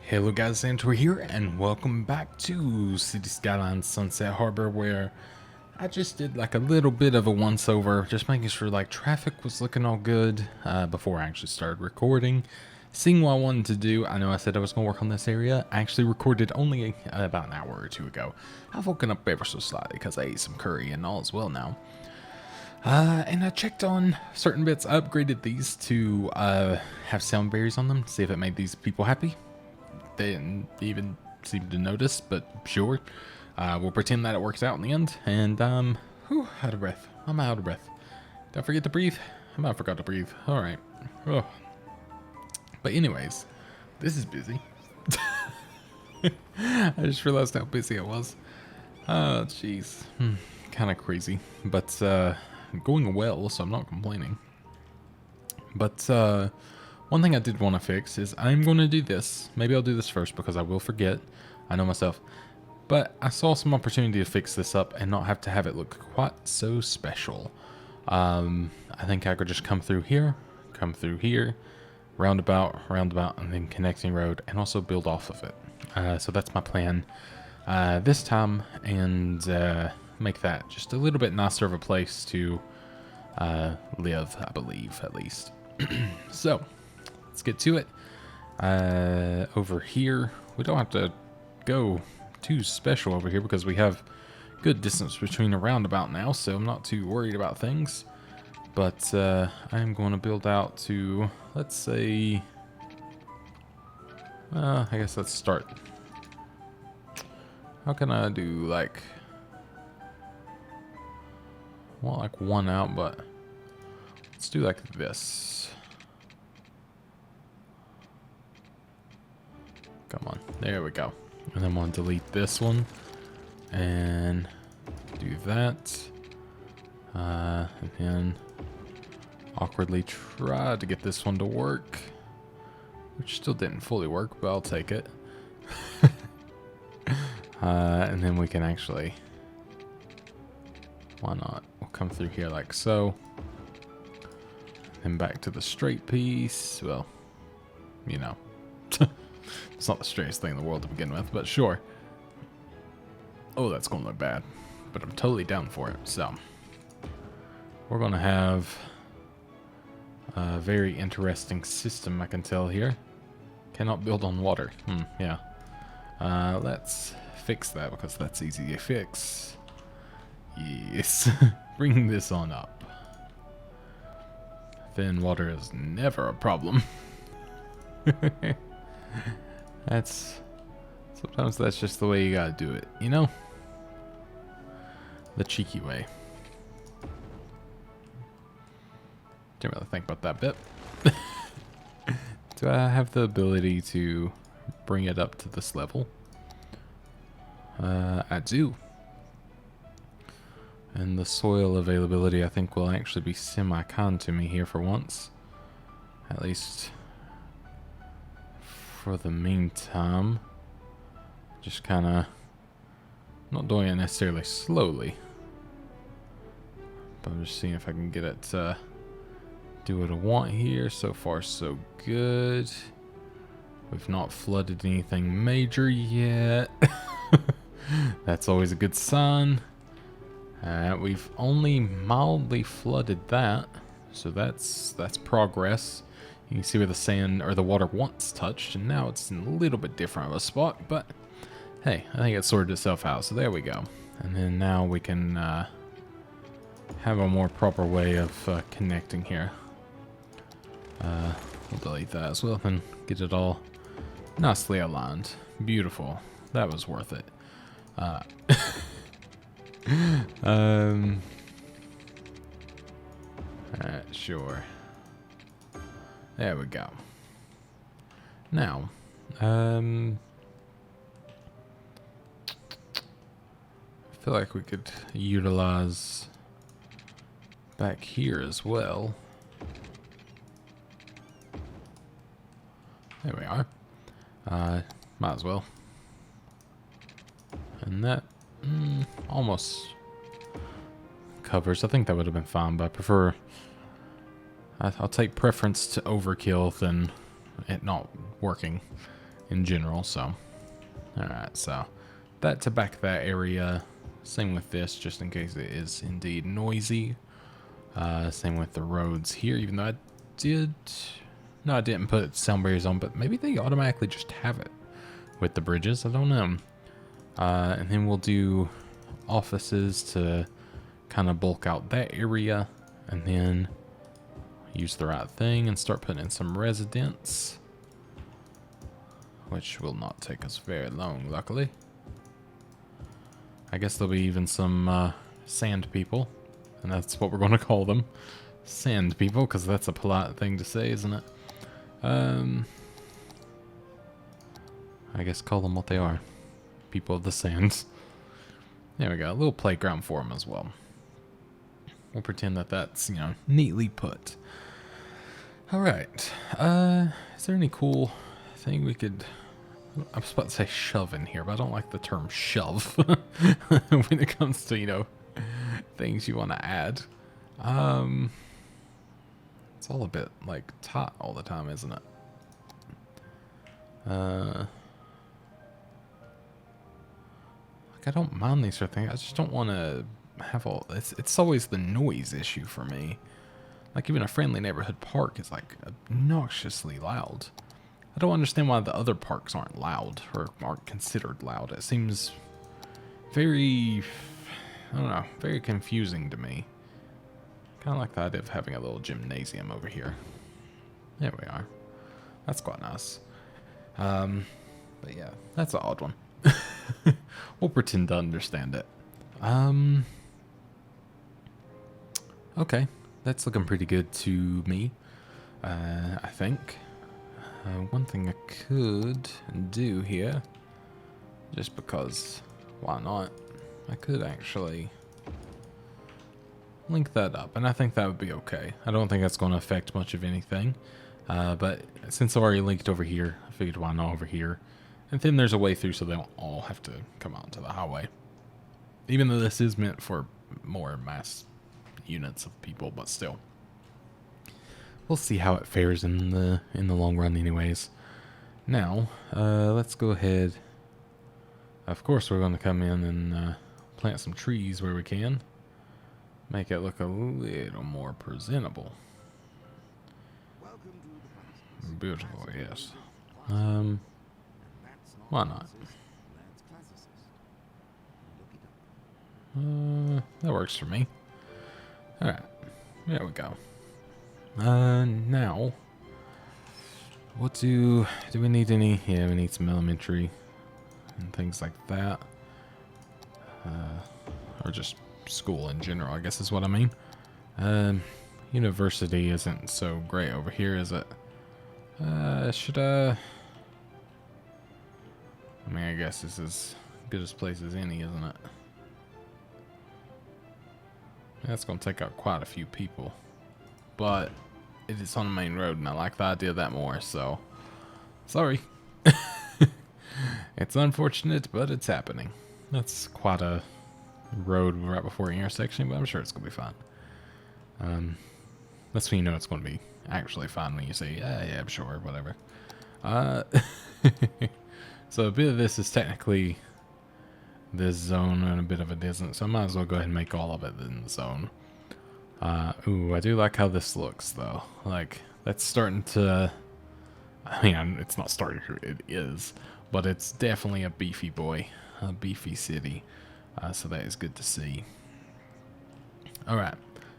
Hello guys, Zanitor here, and welcome back to City Skylines Sunset Harbor, where I just did like a little bit of a once-over, just making sure like traffic was looking all good before I actually started recording. Seeing what I wanted to do, I know I said I was going to work on this area. I actually recorded only about an hour or two ago. I've woken up ever so slightly because I ate some curry and all is well now. And I checked on certain bits. I upgraded these to have sound barriers on them to see if it made these people happy. They didn't even seem to notice, but sure. We'll pretend that it works out in the end. And, whew, out of breath. I'm out of breath. Did I forget to breathe? I might have forgot to breathe. Alright. Oh. But anyways, this is busy. I just realized how busy it was. Oh, jeez. Kind of crazy. But, going well, so I'm not complaining. But, one thing I did want to fix is I'm going to do this. Maybe I'll do this first because I will forget. I know myself. But I saw some opportunity to fix this up and not have to have it look quite so special. I think I could just come through here, roundabout, and then connecting road, and also build off of it. So that's my plan this time, and make that just a little bit nicer of a place to live, I believe, at least. So let's get to it. Over here, we don't have to go too special over here because we have good distance between a roundabout now, so I'm not too worried about things. But I'm going to build out to, let's say, I guess let's start. How can I do like, well, like one out, but let's do like this. Come on, there we go. And then we'll delete this one and do that. And then awkwardly try to get this one to work, which still didn't fully work, but I'll take it. And then we can actually, why not? We'll come through here like so. Then back to the straight piece. Well, you know. It's not the straightest thing in the world to begin with, but sure. Oh, that's going to look bad. But I'm totally down for it. So, we're going to have a very interesting system, I can tell here. Cannot build on water. Yeah. Let's fix that because that's easy to fix. Yes. Bring this on up. Thin water is never a problem. Sometimes that's just the way you gotta do it, you know? The cheeky way. Didn't really think about that bit. Do I have the ability to bring it up to this level? I do. And the soil availability, I think, will actually be semi-con to me here for once. At least for the meantime. Just kind of not doing it necessarily slowly, but I'm just seeing if I can get it to do what I want here. So far so good. We've not flooded anything major yet. That's always a good sign. We've only mildly flooded that, so that's progress. You can see where the sand or the water once touched, and now it's in a little bit different of a spot, but hey, I think it sorted itself out, so there we go. And then now we can have a more proper way of connecting here. We'll delete that as well and get it all nicely aligned. Beautiful. That was worth it. Sure. There we go. Now, I feel like we could utilize back here as well. There we are. Might as well. And that almost covers. I think that would have been fine, but I prefer. I'll take preference to overkill than it not working. in general. So, all right, so that to back that area. Same with this, just in case it is indeed noisy. Same with the roads here, even though I did... No, I didn't put sound barriers on, but maybe they automatically just have it with the bridges. I don't know. And then we'll do offices to kind of bulk out that area, and then use the right thing and start putting in some residents, which will not take us very long, luckily. I guess there'll be even some sand people, and that's what we're going to call them. Sand people, because that's a polite thing to say, isn't it? I guess call them what they are. People of the sands. There we go. A little playground for them as well. We'll pretend that that's, you know, neatly put. Alright. Is there any cool thing we could... I was about to say shove in here, but I don't like the term shove when it comes to, you know, things you want to add. It's all a bit, like, taut all the time, isn't it? Like, I don't mind these sort of things. I just don't want to have all... It's always the noise issue for me. Like, even a friendly neighborhood park is, like, obnoxiously loud. I don't understand why the other parks aren't loud, or aren't considered loud. It seems very... I don't know, very confusing to me. Kind of like the idea of having a little gymnasium over here. There we are. That's quite nice. But yeah, that's an odd one. We'll pretend to understand it. Okay, that's looking pretty good to me, I think. One thing I could do here, just because, why not? I could actually link that up, and I think that would be okay. I don't think that's going to affect much of anything, but since I've already linked over here, I figured why not over here. And then there's a way through so they don't all have to come out to the highway. Even though this is meant for more mass units of people, but still. We'll see how it fares in the long run anyways. Now, let's go ahead. Of course we're going to come in and plant some trees where we can. Make it look a little more presentable. Beautiful, yes. Why not? That works for me. Alright, there we go. Now, what do we need any? Yeah, we need some elementary and things like that. Or just school in general, I guess is what I mean. University isn't so great over here, is it? Should I mean, I guess this is as good a place as any, isn't it? That's going to take out quite a few people. But it is on the main road, and I like the idea of that more, so... Sorry. It's unfortunate, but it's happening. That's quite a road right before an intersection, but I'm sure it's going to be fine. That's when you know it's going to be actually fine, when you say, yeah, I'm sure, whatever. So a bit of this is technically this zone and a bit of it isn't, so I might as well go ahead and make all of it in the zone. Ooh, I do like how this looks, though. Like, that's starting to... I mean, it's not starting to, it is, but it's definitely a beefy boy, a beefy city, so that is good to see. Alright,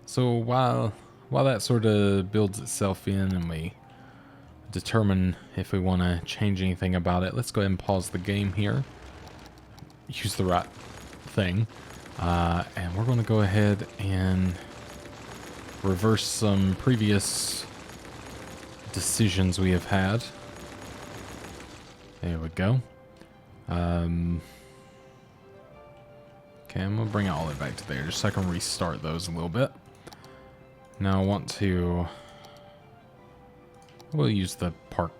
so while that sort of builds itself in and we determine if we want to change anything about it, let's go ahead and pause the game here. Use the right thing. And we're going to go ahead and reverse some previous decisions we have had. There we go. Okay, I'm going to bring it all the way back to there just so I can restart those a little bit. Now I want to... We'll use the park,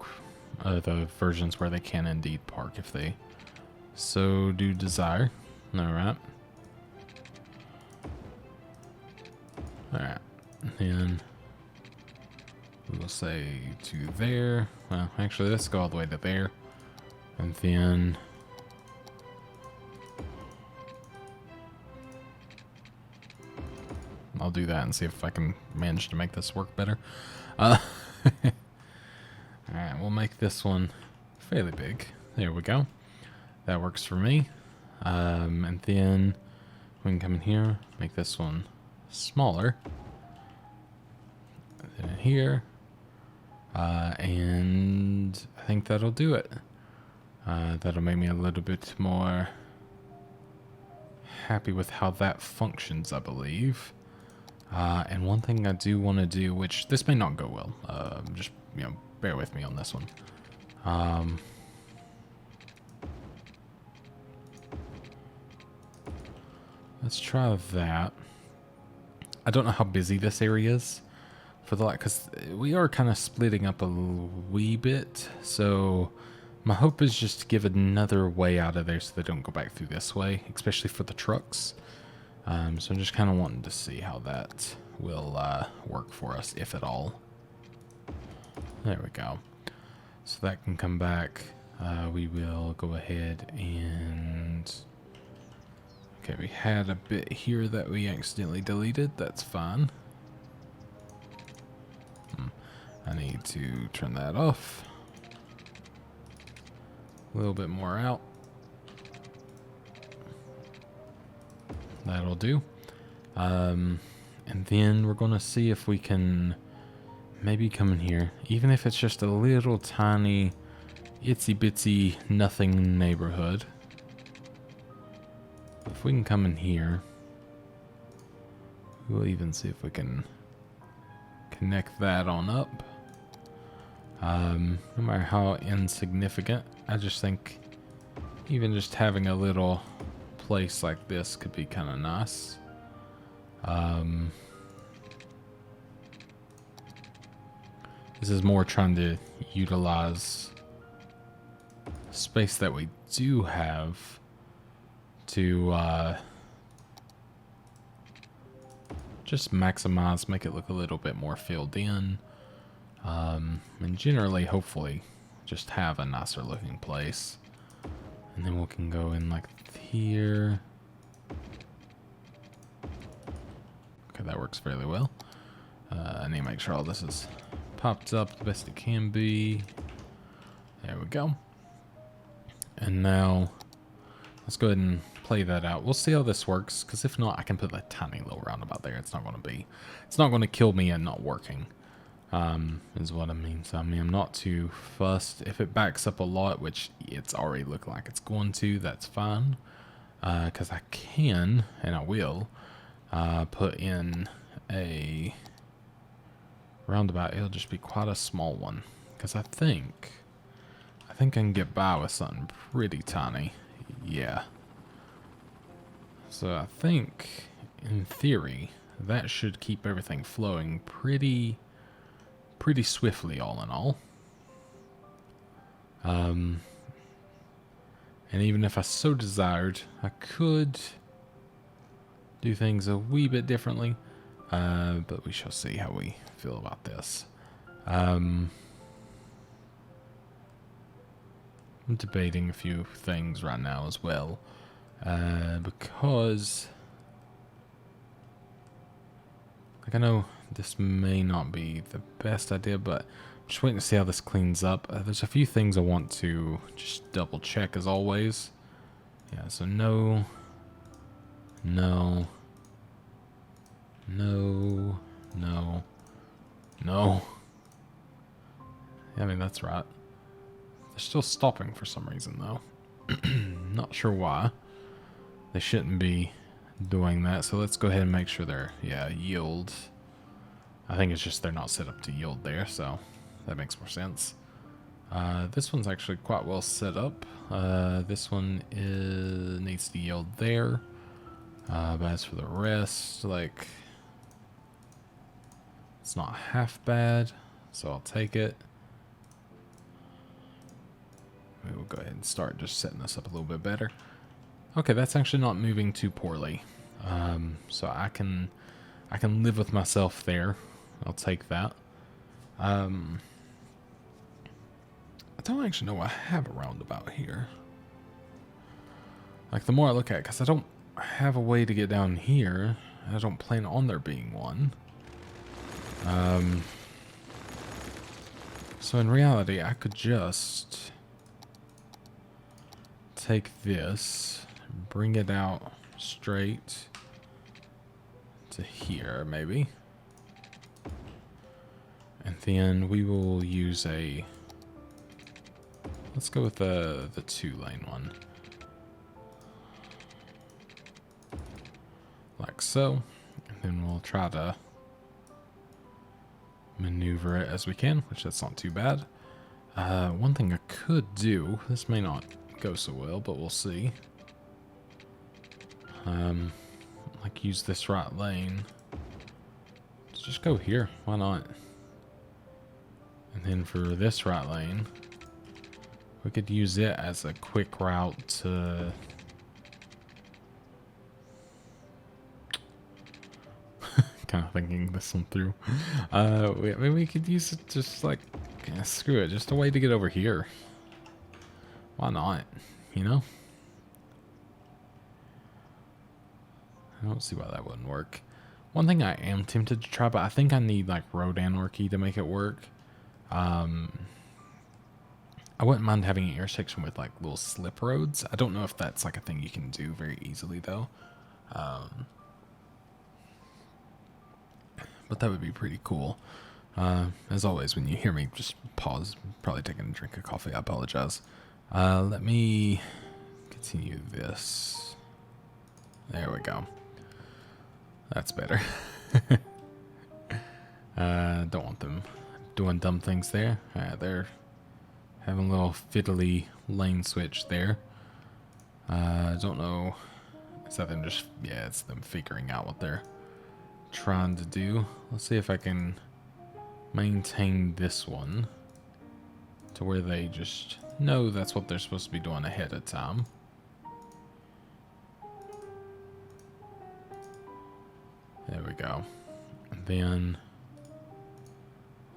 the versions where they can indeed park if they so do desire. Alright. Alright. And we'll say to there. Well, actually, let's go all the way to there. And then I'll do that and see if I can manage to make this work better. Alright, we'll make this one fairly big. There we go. That works for me. And then we can come in here, make this one smaller. And then in here. And I think that'll do it. That'll make me a little bit more happy with how that functions, I believe. And one thing I do want to do, which this may not go well, just, bear with me on this one. Let's try that. I don't know how busy this area is for the light, because we are kind of splitting up a wee bit. So my hope is just to give another way out of there so they don't go back through this way, especially for the trucks. So I'm just kind of wanting to see how that will work for us, if at all. There we go. So that can come back. We will go ahead and... Okay, we had a bit here that we accidentally deleted. That's fine. I need to turn that off. A little bit more out. That'll do. And then we're going to see if we can maybe come in here. Even if it's just a little tiny, itsy bitsy, nothing neighborhood. If we can come in here, we'll even see if we can connect that on up. No matter how insignificant, I just think even just having a little place like this could be kind of nice. This is more trying to utilize space that we do have to just maximize, make it look a little bit more filled in, and generally, hopefully, just have a nicer looking place. And then we can go in like here. Okay, that works fairly well. I need to make sure all this is popped up the best it can be. There we go. And now let's go ahead and play that out. We'll see how this works, because if not, I can put that tiny little roundabout there. It's not going to kill me and not working, is what I mean. So I mean, I'm not too fussed. If it backs up a lot, which it's already looking like it's going to, that's fine, because I can, and I will, put in a roundabout. It'll just be quite a small one, because I think I can get by with something pretty tiny. Yeah. So I think, in theory, that should keep everything flowing pretty swiftly, all in all. And even if I so desired, I could do things a wee bit differently. But we shall see how we feel about this. I'm debating a few things right now as well. Because, like, I know this may not be the best idea, but I'm just waiting to see how this cleans up. There's a few things I want to just double check as always. Yeah, so no. Yeah, I mean, that's right. They're still stopping for some reason, though. Not sure why. They shouldn't be doing that, so let's go ahead and make sure they're, yield. I think it's just they're not set up to yield there, so that makes more sense. This one's actually quite well set up. This one needs to yield there. But as for the rest, like, it's not half bad, so I'll take it. We will go ahead and start just setting this up a little bit better. Okay, that's actually not moving too poorly. So I can live with myself there. I'll take that. I don't actually know what I have a roundabout here. Like, the more I look at it, because I don't have a way to get down here. I don't plan on there being one. So in reality, I could just take this, bring it out straight to here, maybe. And then we will use a... Let's go with the 2-lane one. Like so. And then we'll try to maneuver it as we can, which that's not too bad. One thing I could do, this may not go so well, but we'll see. Like use this right lane. Let's just go here, why not? And then for this right lane, we could use it as a quick route to... kind of thinking this one through. Maybe we could use it just like, yeah, screw it, just a way to get over here. Why not? You know? I don't see why that wouldn't work. One thing I am tempted to try, but I think I need like road anarchy to make it work. I wouldn't mind having an intersection with like little slip roads. I don't know if that's like a thing you can do very easily though. But that would be pretty cool. As always, when you hear me just pause, probably taking a drink of coffee, I apologize. Let me continue this. There we go. That's better. Don't want them doing dumb things there. They're having a little fiddly lane switch there. I don't know. Is that them just... Yeah, it's them figuring out what they're trying to do. Let's see if I can maintain this one to where they just know that's what they're supposed to be doing ahead of time. There we go. And then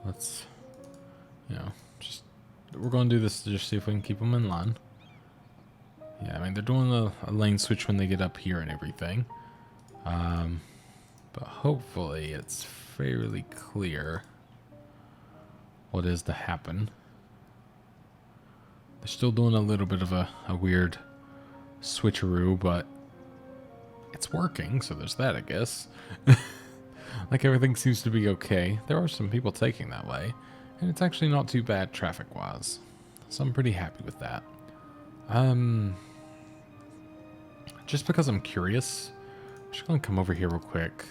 let's, you know, just, we're going to do this to just see if we can keep them in line. Yeah, I mean, they're doing a lane switch when they get up here and everything. But hopefully it's fairly clear what is to happen. They're still doing a little bit of a weird switcheroo, but it's working, so there's that, I guess. Like, everything seems to be okay. There are some people taking that way, and it's actually not too bad traffic-wise. So I'm pretty happy with that. Just because I'm curious, I'm just going to come over here real quick.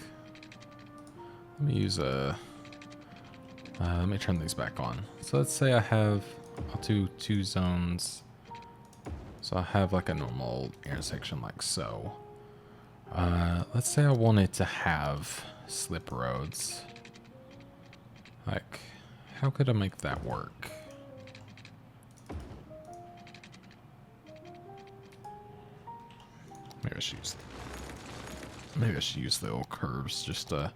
Let me use a... let me turn these back on. So let's say I'll do 2 zones. So I have like a normal intersection like so. Let's say I wanted to have slip roads. Like, how could I make that work? Maybe I should use the old curves just to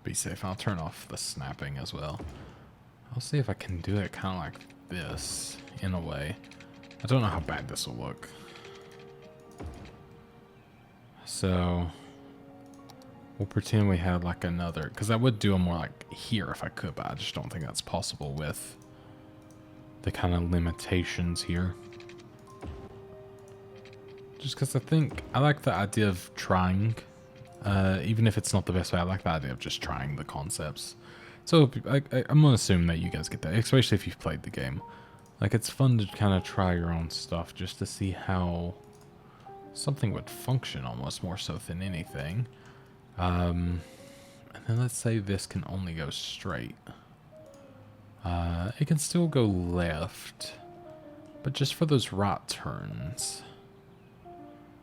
be safe. I'll turn off the snapping as well. I'll see if I can do it kind of like this in a way. I don't know how bad this will look. So we'll pretend we had like another, because I would do them more like here if I could, but I just don't think that's possible with the kind of limitations here. Just because I think I like the idea of trying, even if it's not the best way. I like the idea of just trying the concepts. So I'm gonna assume that you guys get that, especially if you've played the game. Like, it's fun to kind of try your own stuff just to see how something would function, almost more so than anything. And then let's say this can only go straight. It can still go left, but just for those right turns.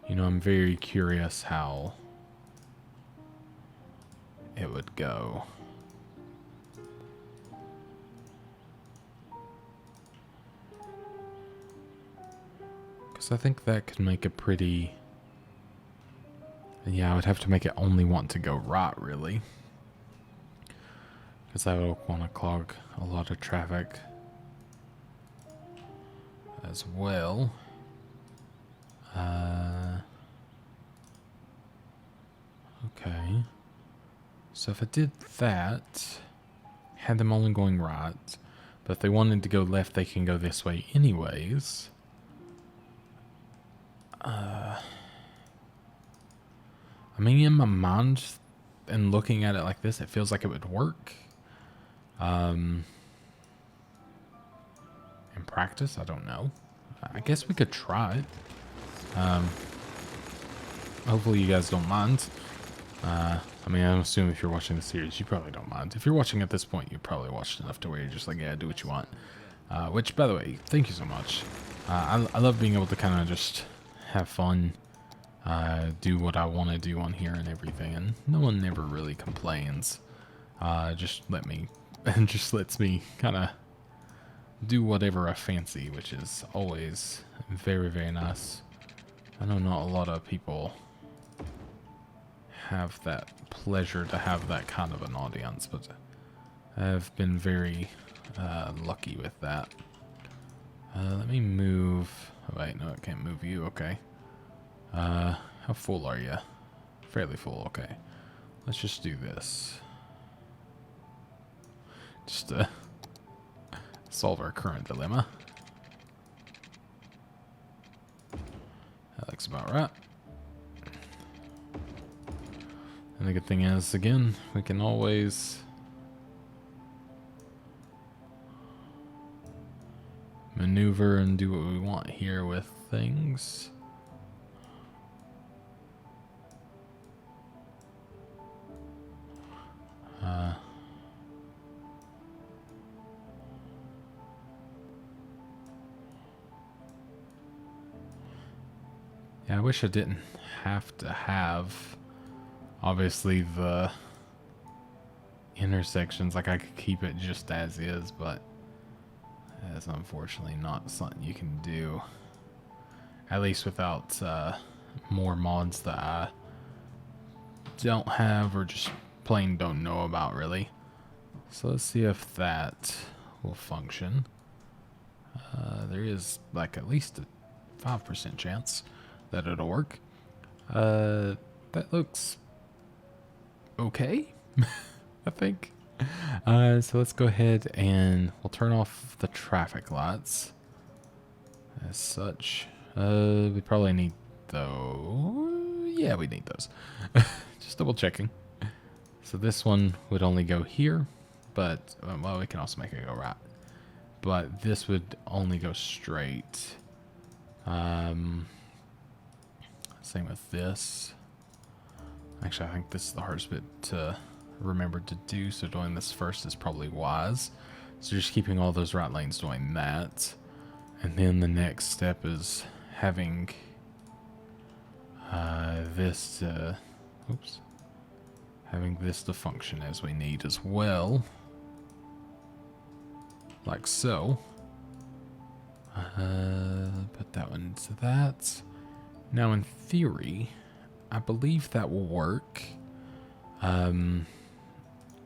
You know, I'm very curious how it would go. Because I think that could make a pretty... Yeah, I would have to make it only want to go right, really. Because I would want to clog a lot of traffic. as well. Okay. So if I did that, had them only going right, but if they wanted to go left, they can go this way anyways. I mean, in my mind, and looking at it like this, it feels like it would work. In practice, I don't know. I guess we could try it. Hopefully you guys don't mind. I mean, I'm assuming if you're watching the series, you probably don't mind. If you're watching at this point, you probably watched enough to where you're just like, yeah, do what you want. Which, by the way, thank you so much. I love being able to kind of just have fun, do what I want to do on here and everything, and no one ever really complains. Just lets me kind of do whatever I fancy, which is always very, very nice. I know not a lot of people have that pleasure to have that kind of an audience, but I've been very lucky with that. Let me move. Oh, wait, no, I can't move you. Okay. How full are you? Fairly full. Okay. Let's just do this. Just to solve our current dilemma. That looks about right. And the good thing is, again, we can always maneuver and do what we want here with things. Yeah, I wish I didn't have to have, obviously, the intersections. Like, I could keep it just as is, but that's unfortunately not something you can do. At least without more mods that I don't have or just plain don't know about, really. So let's see if that will function. There is, like, at least a 5% chance that it'll work. That looks okay, I think. So let's go ahead and we'll turn off the traffic lights as such. We probably need those. Yeah, we need those. Just double checking. So this one would only go here, but well, we can also make it go right. But this would only go straight. Same with this. Actually, I think this is the hardest bit to remember to do, so doing this first is probably wise. So just keeping all those right lanes doing that. And then the next step is having this to, having this to function as we need as well. Like so. Put that one into that. Now in theory, I believe that will work.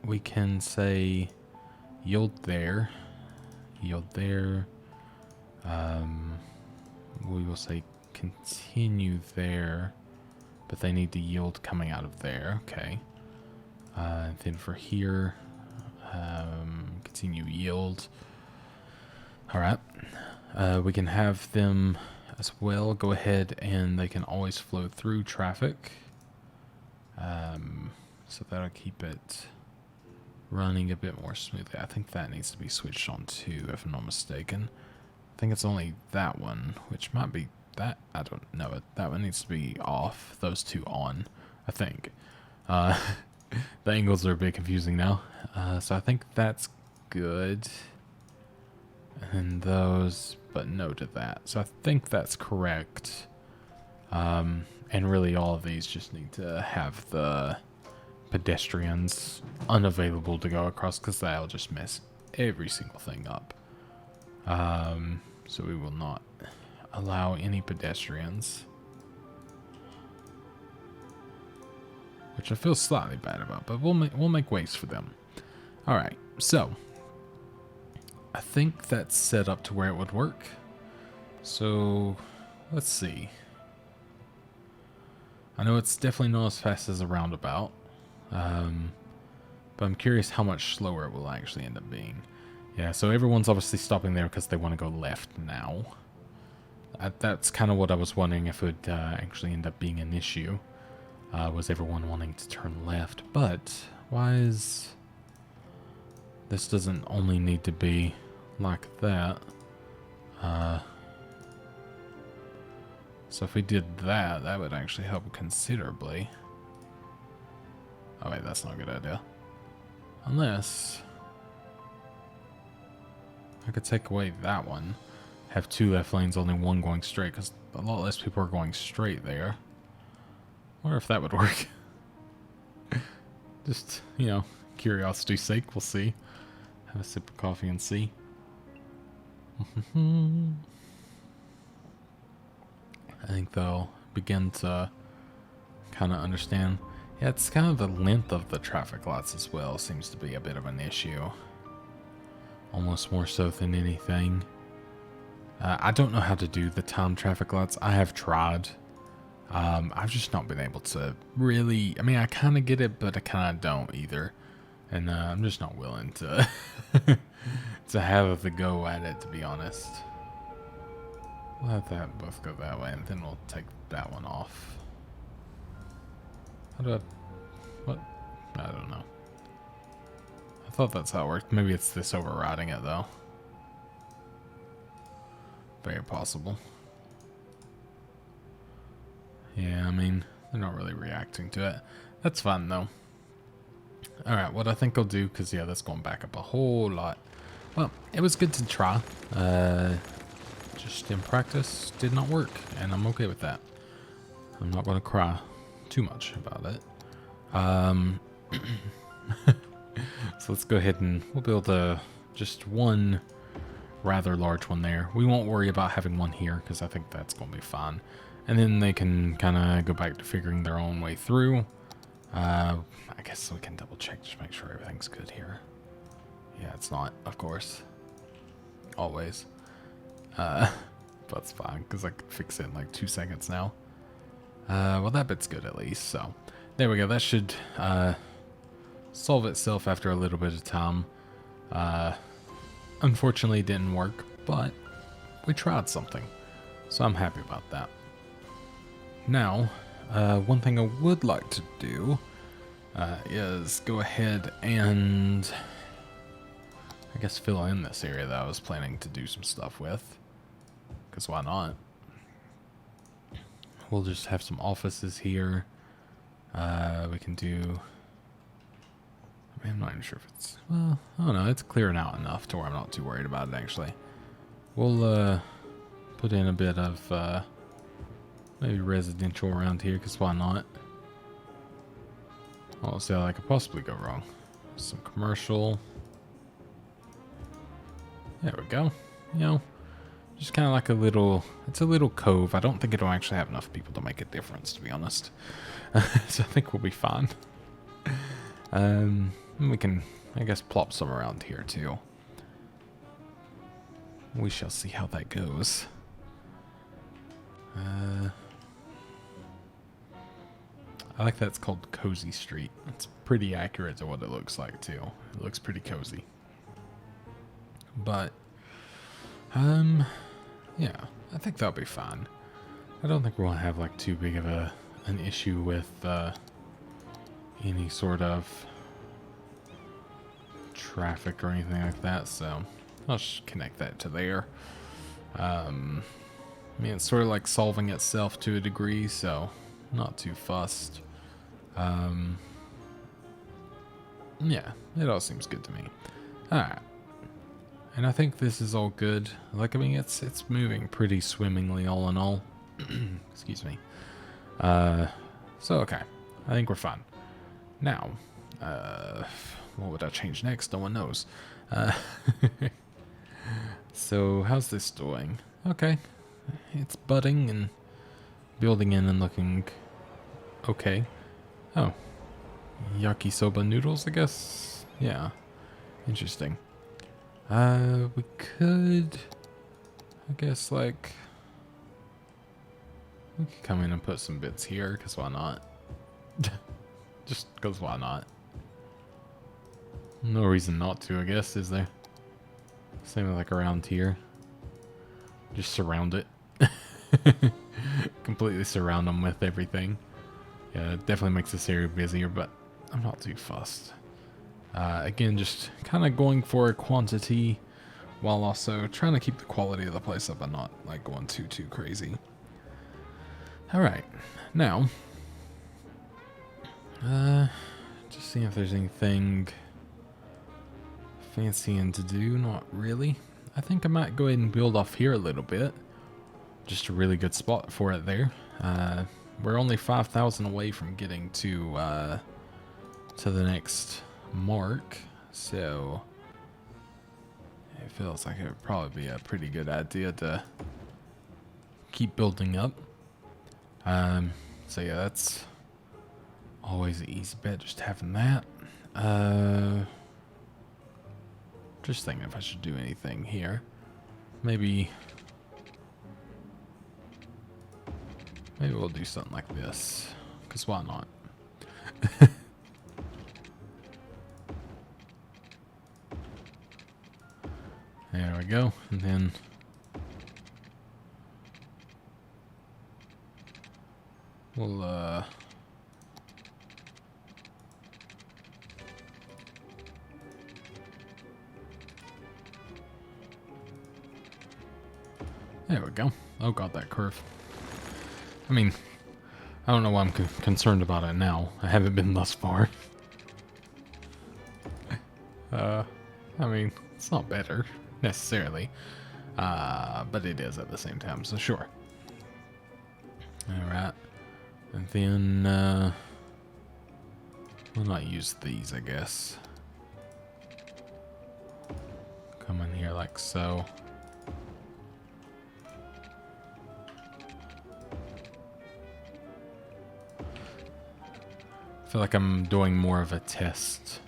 We can say yield there, yield there. We will say continue there, but they need to yield coming out of there. Okay. And then for here, continue yield. All right. We can have them as well go ahead and they can always flow through traffic. So that'll keep it running a bit more smoothly. I think that needs to be switched on too, if I'm not mistaken. I think it's only that one, which might be that. I don't know. That one needs to be off. Those two on, I think. The angles are a bit confusing now. So I think that's good. And those, but no to that. So I think that's correct. And really all of these just need to have the pedestrians unavailable to go across, because that'll just mess every single thing up. So we will not allow any pedestrians, which I feel slightly bad about, but we'll make ways for them. All right, so I think that's set up to where it would work. So, let's see. I know it's definitely not as fast as a roundabout. But I'm curious how much slower it will actually end up being. Yeah, so everyone's obviously stopping there because they want to go left now. That's kind of what I was wondering if it would actually end up being an issue. Was everyone wanting to turn left? But why is... This doesn't only need to be like that. So if we did that, that would actually help considerably. Oh wait, that's not a good idea. Unless I could take away that one, have 2 left lanes, only 1 going straight, because a lot less people are going straight there. Wonder if that would work. Just, you know, curiosity's sake, we'll see. Have a sip of coffee and see. I think they'll begin to kind of understand. Yeah, it's kind of the length of the traffic lights as well seems to be a bit of an issue. Almost more so than anything. I don't know how to do the time traffic lights. I have tried. I've just not been able to really... I mean, I kind of get it, but I kind of don't either. And I'm just not willing to to have the go at it, to be honest. We'll have that both go that way, and then we'll take that one off. How do I... What? I don't know. I thought that's how it worked. Maybe it's this overriding it, though. Very possible. Yeah, I mean, they're not really reacting to it. That's fine, though. Alright, what I think I'll do, because, yeah, that's going back up a whole lot. Well, it was good to try. Just in practice, did not work, and I'm okay with that. I'm not going to cry too much about it. So let's go ahead and we'll build just one rather large one there. We won't worry about having one here because I think that's going to be fine. And then they can kind of go back to figuring their own way through. I guess we can double check, just make sure everything's good here. Yeah, it's not, of course. Always. But it's fine because I can fix it in like 2 seconds now. Well, that bit's good at least, so there we go. That should solve itself after a little bit of time. Unfortunately, it didn't work, but we tried something, so I'm happy about that. Now, one thing I would like to do is go ahead and, I guess, fill in this area that I was planning to do some stuff with, because why not? We'll just have some offices here. We can do... I mean, I'm not even sure if it's... Well, I don't know. It's clearing out enough to where I'm not too worried about it, actually. We'll put in a bit of maybe residential around here, because why not? I'll see how that could possibly go wrong. Some commercial. There we go. You know, just kind of like a little... It's a little cove. I don't think it'll actually have enough people to make a difference, to be honest. So I think we'll be fine. We can, I guess, plop some around here too. We shall see how that goes. I like that it's called Cozy Street. It's pretty accurate to what it looks like too. It looks pretty cozy. But, yeah, I think that'll be fine. I don't think we're gonna have like too big of an issue with any sort of traffic or anything like that, so I'll just connect that to there. I mean, it's sort of like solving itself to a degree, so not too fussed. Yeah, it all seems good to me. Alright. And I think this is all good. Like, I mean, it's moving pretty swimmingly all in all. Excuse me. So, okay. I think we're fine. Now, what would I change next? No one knows. So, how's this doing? Okay. It's budding and building in and looking okay. Oh. Yakisoba noodles, I guess? Yeah. Interesting. We could... I guess, like... We could come in and put some bits here, because why not? Just because why not? No reason not to, I guess, is there? Same like around here. Just surround it. Completely surround them with everything. Yeah, it definitely makes this area busier, but I'm not too fussed. Again, just kind of going for a quantity while also trying to keep the quality of the place up and not like going too crazy. Alright, now, just seeing if there's anything fancying to do. Not really. I think I might go ahead and build off here a little bit. Just a really good spot for it there. We're only 5,000 away from getting to the next mark, so it feels like it would probably be a pretty good idea to keep building up. So yeah, that's always an easy bet, just having that. Just thinking if I should do anything here. Maybe we'll do something like this, because why not? There we go, and then we'll there we go. Oh god, that curve. I mean, I don't know why I'm concerned about it now. I haven't been thus far. I mean, it's not better, necessarily. But it is at the same time, so sure. Alright. And then, we'll not use these, I guess. Come in here like so. I feel like I'm doing more of a test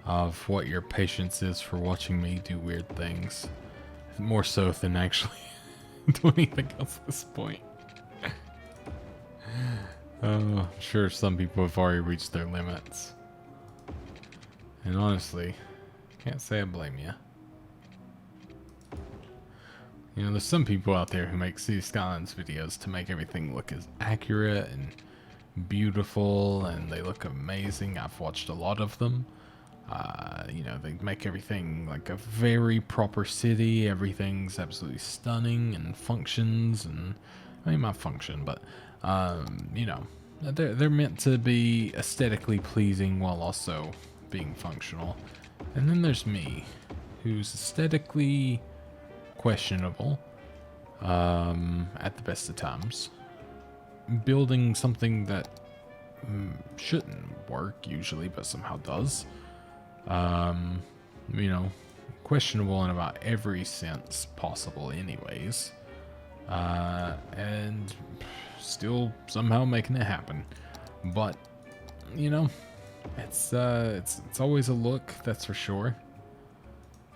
of what your patience is for watching me do weird things. More so than actually doing anything else at this point. I'm sure some people have already reached their limits. And honestly, can't say I blame you. You know, there's some people out there who make City Skylines videos to make everything look as accurate and beautiful, and they look amazing. I've watched a lot of them. You know, they make everything like a very proper city. Everything's absolutely stunning and functions, and I mean, not function, but you know, they're meant to be aesthetically pleasing while also being functional. And then there's me, who's aesthetically questionable at the best of times, building something that shouldn't work usually, but somehow does. You know, questionable in about every sense possible anyways. And still somehow making it happen. But, you know, it's always a look, that's for sure.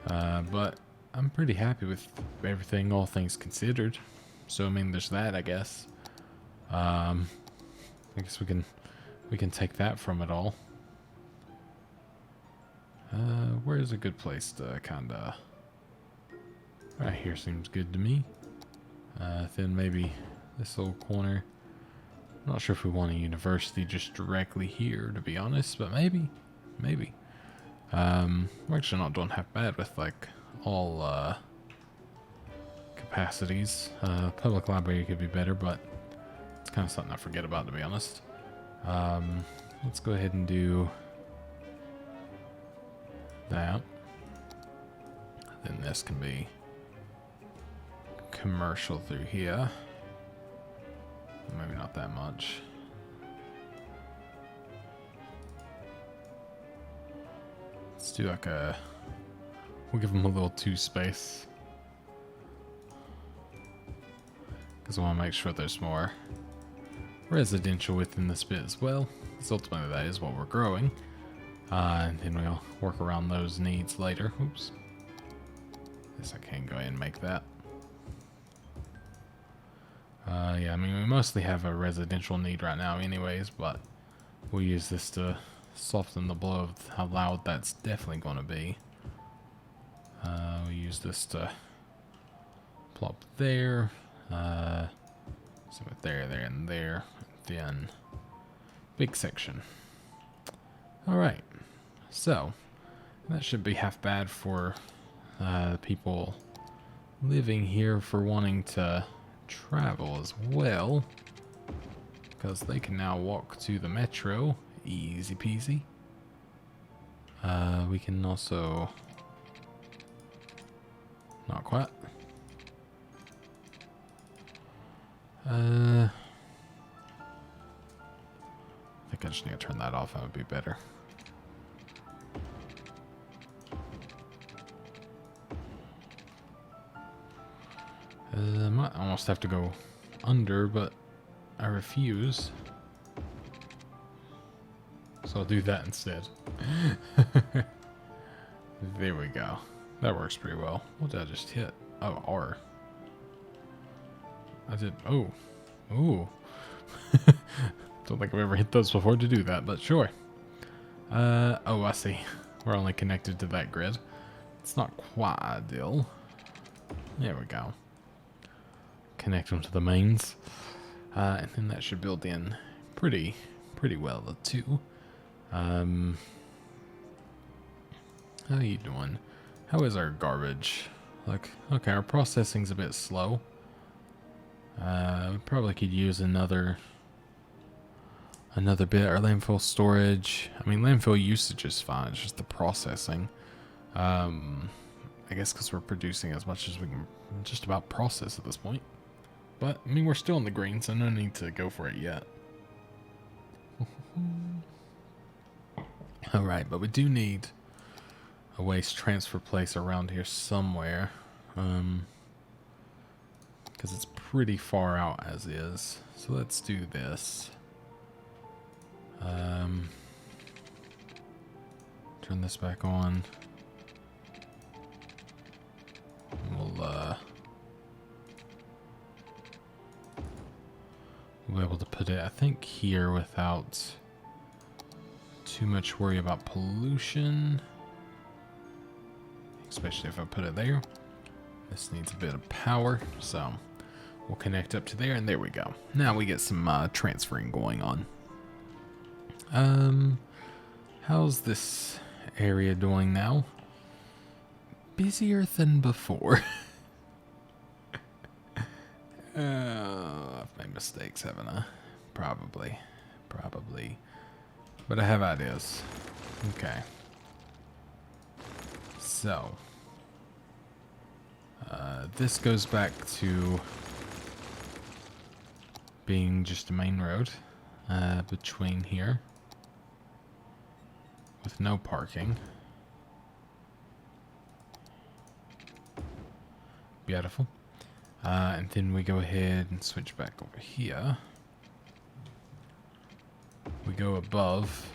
But I'm pretty happy with everything, all things considered. So, I mean, there's that, I guess. I guess we can take that from it all. Where's a good place to kinda... Right here seems good to me. Then maybe this little corner. I'm not sure if we want a university just directly here, to be honest, but maybe. We're actually not doing half bad with like all capacities. Public library could be better, but it's kind of something I forget about, to be honest. Let's go ahead and do that. Then this can be commercial through here. Maybe not that much. Let's do like a... We'll give them a little 2 space. Because I want to make sure there's more residential within this bit as well. Because ultimately that is what we're growing. And then we'll work around those needs later. Oops. Guess I can go ahead and make that. Yeah, I mean, we mostly have a residential need right now anyways, but we'll use this to soften the blow of how loud that's definitely going to be. We'll use this to plop there, so there, and there, then big section. Alright, so that should be half bad for people living here for wanting to travel as well, because they can now walk to the metro, easy peasy. We can also, not quite. I think I just need to turn that off, that would be better. I might almost have to go under, but I refuse. So I'll do that instead. There we go. That works pretty well. What did I just hit? Oh, R. I did. Oh. Ooh. Don't think I've ever hit those before to do that, but sure. Oh, I see. We're only connected to that grid. It's not quite ideal. There we go. Connect them to the mains. And then that should build in pretty well too. How you doing? How is our garbage? Like, okay, our processing's a bit slow. We probably could use another bit. Our landfill storage. I mean, landfill usage is fine. It's just the processing. I guess because we're producing as much as we can just about process at this point. But, I mean, we're still in the green, so no need to go for it yet. Alright, but we do need a waste transfer place around here somewhere. Because it's pretty far out as is. So let's do this. Turn this back on. We'll be able to put it, I think, here without too much worry about pollution. Especially if I put it there. This needs a bit of power, so we'll connect up to there, and there we go. Now we get some transferring going on. How's this area doing now? Busier than before. I've made mistakes, haven't I? Probably. But I have ideas. Okay. So. This goes back to being just a main road between here with no parking. Beautiful. And then we go ahead and switch back over here. We go above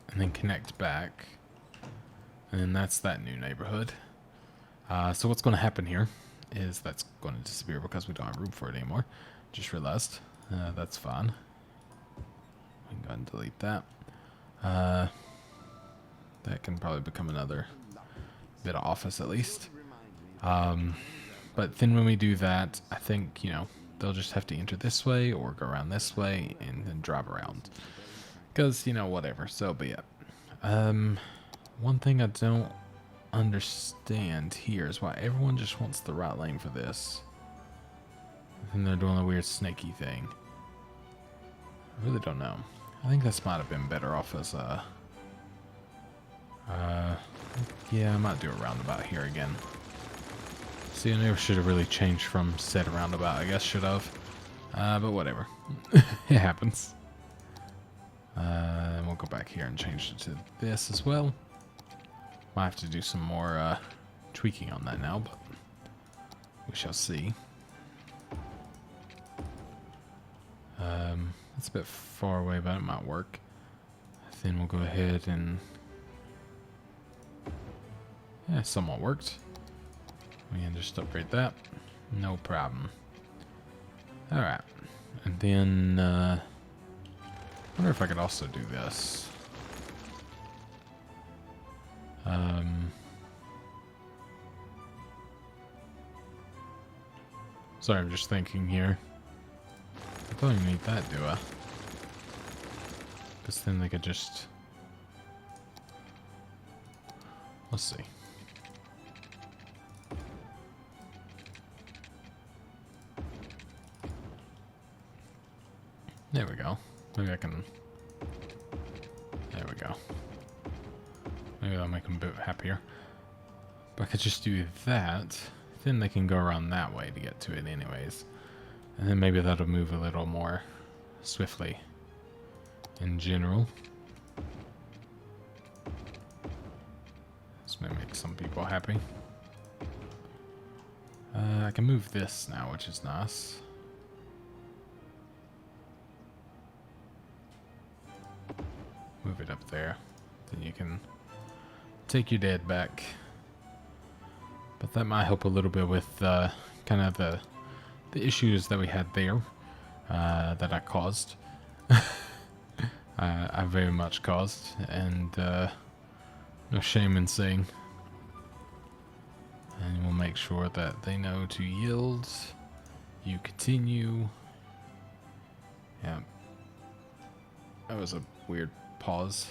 and then connect back. And then that's that new neighborhood. So what's going to happen here is that's going to disappear because we don't have room for it anymore. Just realized. That's fine. We can go ahead and delete that. That can probably become another bit of office at least. But then when we do that, I think, you know, they'll just have to enter this way or go around this way and then drive around. Because, you know, whatever. So be it. One thing I don't understand here is why everyone just wants the right lane for this. And they're doing a weird snaky thing. I really don't know. I think this might have been better off as a... yeah, I might do a roundabout here again. See, I never should have really changed from said roundabout. I guess should have. But whatever. It happens. And we'll go back here and change it to this as well. Might have to do some more tweaking on that now, but we shall see. It's a bit far away, but it might work. Then we'll go ahead and... yeah, somewhat worked. We can just upgrade that. No problem. Alright. And then, I wonder if I could also do this. Sorry, I'm just thinking here. I don't even need that, do I? Because then they could just... Let's see. There we go. Maybe I can... There we go. Maybe that'll make them a bit happier. But I could just do that. Then they can go around that way to get to it anyways. And then maybe that'll move a little more swiftly in general. This may make some people happy. I can move this now, which is nice. Move it up there. Then you can take your dad back. But that might help a little bit with kind of the issues that we had there that I caused. I very much caused, and no shame in saying. And we'll make sure that they know to yield. You continue. Yeah. That was a weird pause.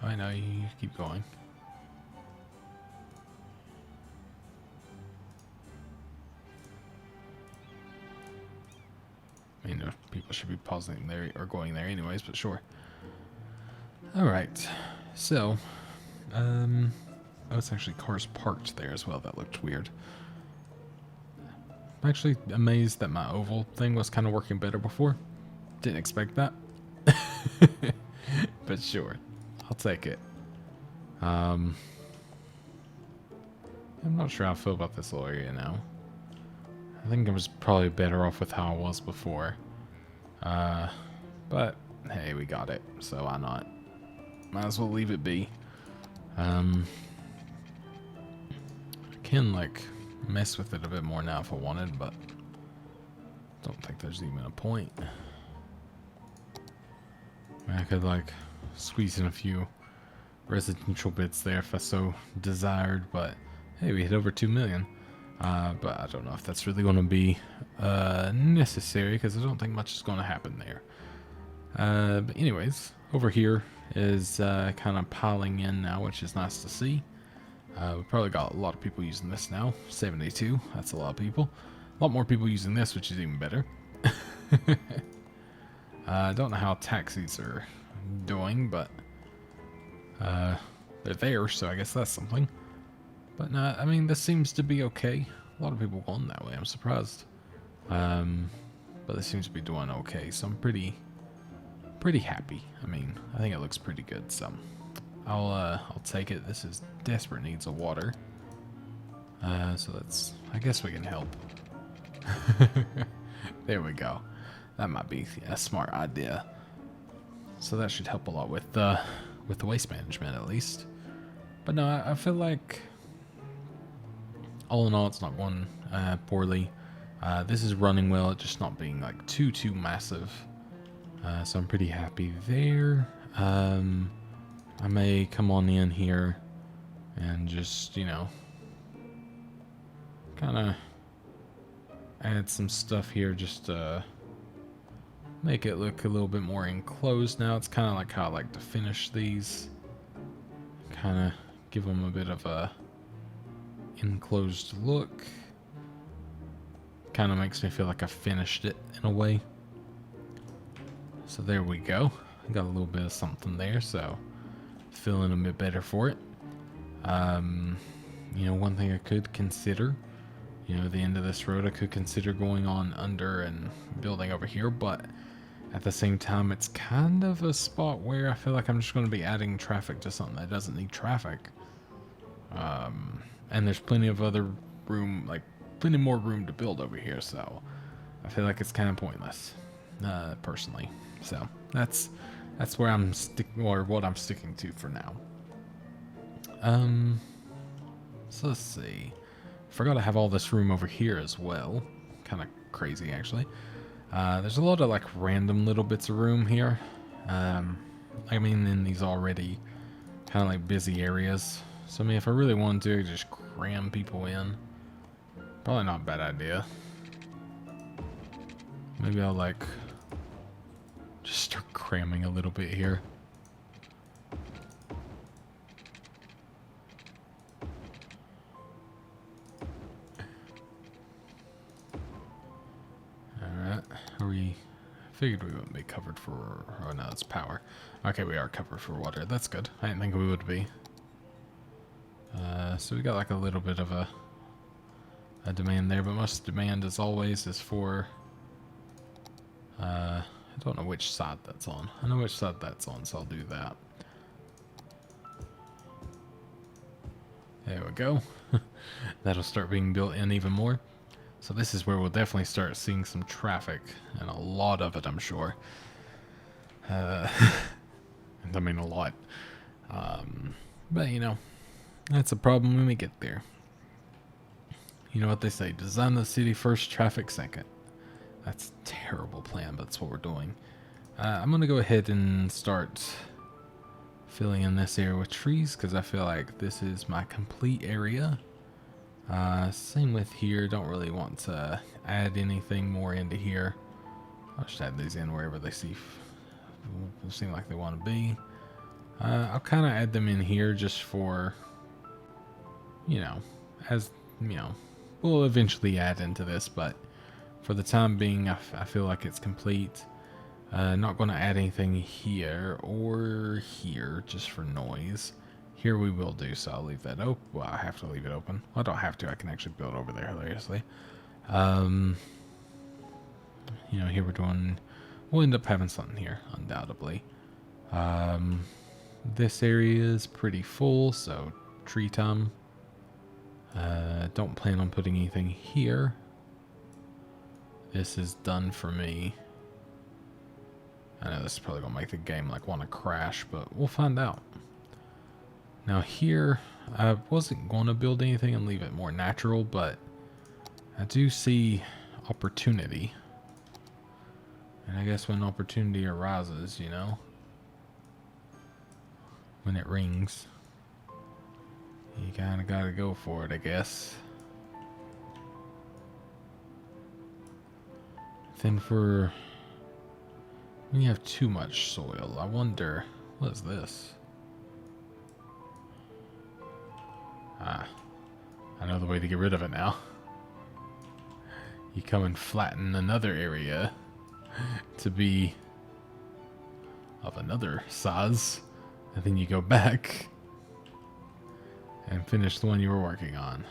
I know, you keep going. I mean, people should be pausing there or going there anyways, but sure. Alright, so, oh, it's actually cars parked there as well. That looked weird. I'm actually amazed that my oval thing was kind of working better before. Didn't expect that. But sure, I'll take it. I'm not sure how I feel about this little area now. I think I was probably better off with how I was before. But hey, we got it, so why not? Might as well leave it be. I can like mess with it a bit more now if I wanted, but don't think there's even a point. I mean, I could like squeeze in a few residential bits there if I so desired, but hey, we hit over 2 million. But I don't know if that's really going to be necessary, because I don't think much is going to happen there. But anyways, over here is kind of piling in now, which is nice to see. We've probably got a lot of people using this now. 72, that's a lot of people. A lot more people using this, which is even better. I don't know how taxis are doing, but they're there, so I guess that's something. But no, I mean, this seems to be okay. A lot of people going that way. I'm surprised. But this seems to be doing okay, so I'm pretty happy. I mean, I think it looks pretty good, so I'll take it. This is desperate needs of water. So let's, I guess we can help. There we go. That might be a smart idea. So that should help a lot with the waste management, at least. But no, I feel like all in all, it's not going poorly. This is running well, it's just not being like too massive. So I'm pretty happy there. I may come on in here and just, you know, kind of add some stuff here just to make it look a little bit more enclosed now. It's kind of like how I like to finish these. Kind of give them a bit of a enclosed look. Kind of makes me feel like I finished it in a way. So there we go. I got a little bit of something there, so feeling a bit better for it. You know, one thing I could consider, you know, the end of this road, I could consider going on under and building over here, but at the same time, it's kind of a spot where I feel like I'm just going to be adding traffic to something that doesn't need traffic. And there's plenty of other room, like plenty more room to build over here, so I feel like it's kind of pointless, personally. So that's where I'm what I'm sticking to for now. So let's see. Forgot I have all this room over here as well. Kind of crazy, actually. There's a lot of like random little bits of room here. I mean, in these already kind of like busy areas. So I mean, if I really wanted to, I could just cram people in. Probably not a bad idea. Maybe I'll like just start cramming a little bit here. Alright, figured we wouldn't be covered for, oh no, it's power. Okay, we are covered for water, that's good. I didn't think we would be. So we got like a little bit of a demand there, but most demand as always is for, I don't know which side that's on. I know which side that's on, so I'll do that. There we go. That'll start being built in even more. So this is where we'll definitely start seeing some traffic, and a lot of it, I'm sure. I mean, a lot. But, you know, that's a problem when we get there. You know what they say, design the city first, traffic second. That's a terrible plan, but that's what we're doing. I'm going to go ahead and start filling in this area with trees, because I feel like this is my complete area. Same with here, don't really want to add anything more into here. I'll just add these in wherever they seem like they want to be. I'll kind of add them in here just for, you know, as, you know, we'll eventually add into this, but for the time being, I feel like it's complete. Not going to add anything here or here just for noise. Here we will do, so I'll leave that open. Well, I have to leave it open. Well, I don't have to. I can actually build over there, hilariously. You know, here we'll end up having something here, undoubtedly. This area is pretty full, so tree time. Don't plan on putting anything here. This is done for me. I know this is probably going to make the game like want to crash, but we'll find out. Now here, I wasn't going to build anything and leave it more natural, but I do see opportunity. And I guess when opportunity arises, you know, when it rings, you kind of got to go for it, I guess. Then for when you have too much soil, I wonder, what is this? Ah, I know the way to get rid of it now. You come and flatten another area to be of another size, and then you go back and finish the one you were working on.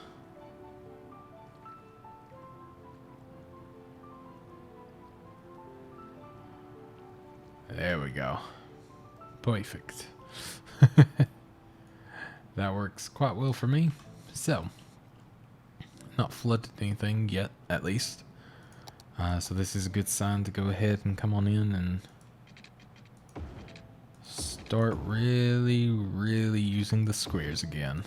There we go. Perfect. That works quite well for me. So, not flooded anything yet, at least. So this is a good sign to go ahead and come on in and start really using the squares again.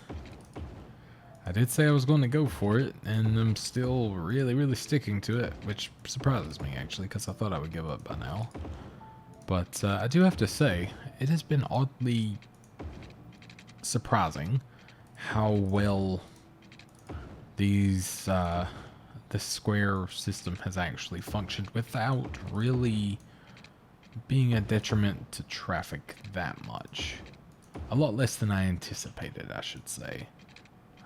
I did say I was going to go for it, and I'm still really sticking to it, which surprises me, actually, because I thought I would give up by now. But I do have to say, it has been oddly surprising how well this square system has actually functioned without really being a detriment to traffic that much. A lot less than I anticipated, I should say.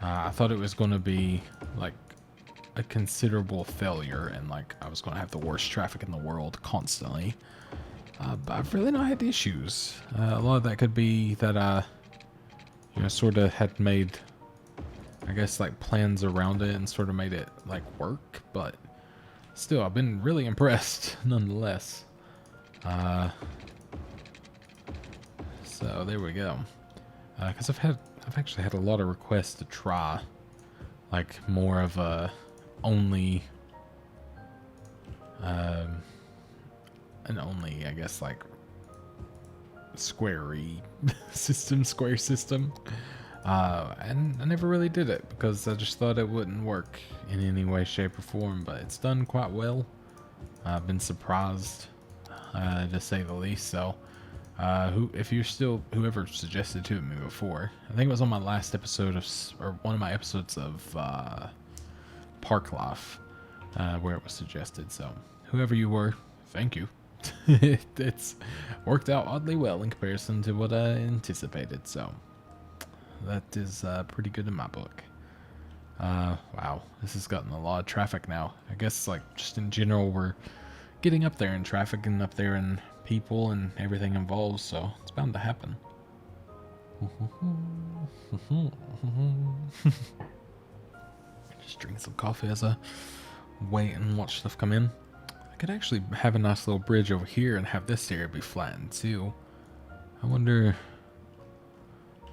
I thought it was going to be like a considerable failure, and like I was going to have the worst traffic in the world constantly. But I've really not had issues. A lot of that could be that you know, sort of had made, I guess, like plans around it and sort of made it like work, but still, I've been really impressed nonetheless. So there we go. Because I've actually had a lot of requests to try like more of a only I guess like square system. And I never really did it because I just thought it wouldn't work in any way, shape, or form, but it's done quite well. I've been surprised, to say the least. So, if you're still, whoever suggested to me before, I think it was on my last episode of, or one of my episodes of Park Life, where it was suggested. So, whoever you were, thank you. It's worked out oddly well in comparison to what I anticipated. So, that is pretty good in my book. Wow, this has gotten a lot of traffic now. I guess, like, just in general, we're getting up there in traffic and up there in people and everything involved, so it's bound to happen. Just drink some coffee as I wait and watch stuff come in. I could actually have a nice little bridge over here and have this area be flattened too. I wonder...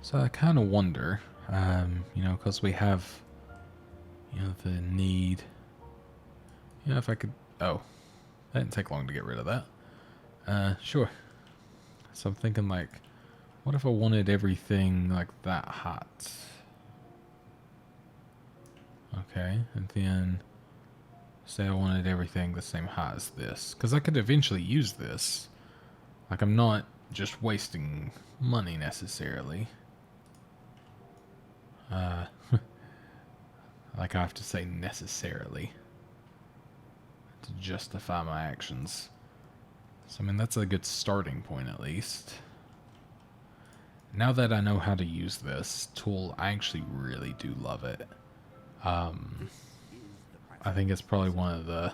So I kind of wonder, you know, because we have, you know, the need, you know, if I could, oh, that didn't take long to get rid of that. Sure. So I'm thinking, like, what if I wanted everything like that hot? Okay, and then say I wanted everything the same height as this, because I could eventually use this. Like, I'm not just wasting money necessarily. Like I have to say necessarily to justify my actions. So I mean, that's a good starting point at least. Now that I know how to use this tool, I actually really do love it. I think it's probably one of the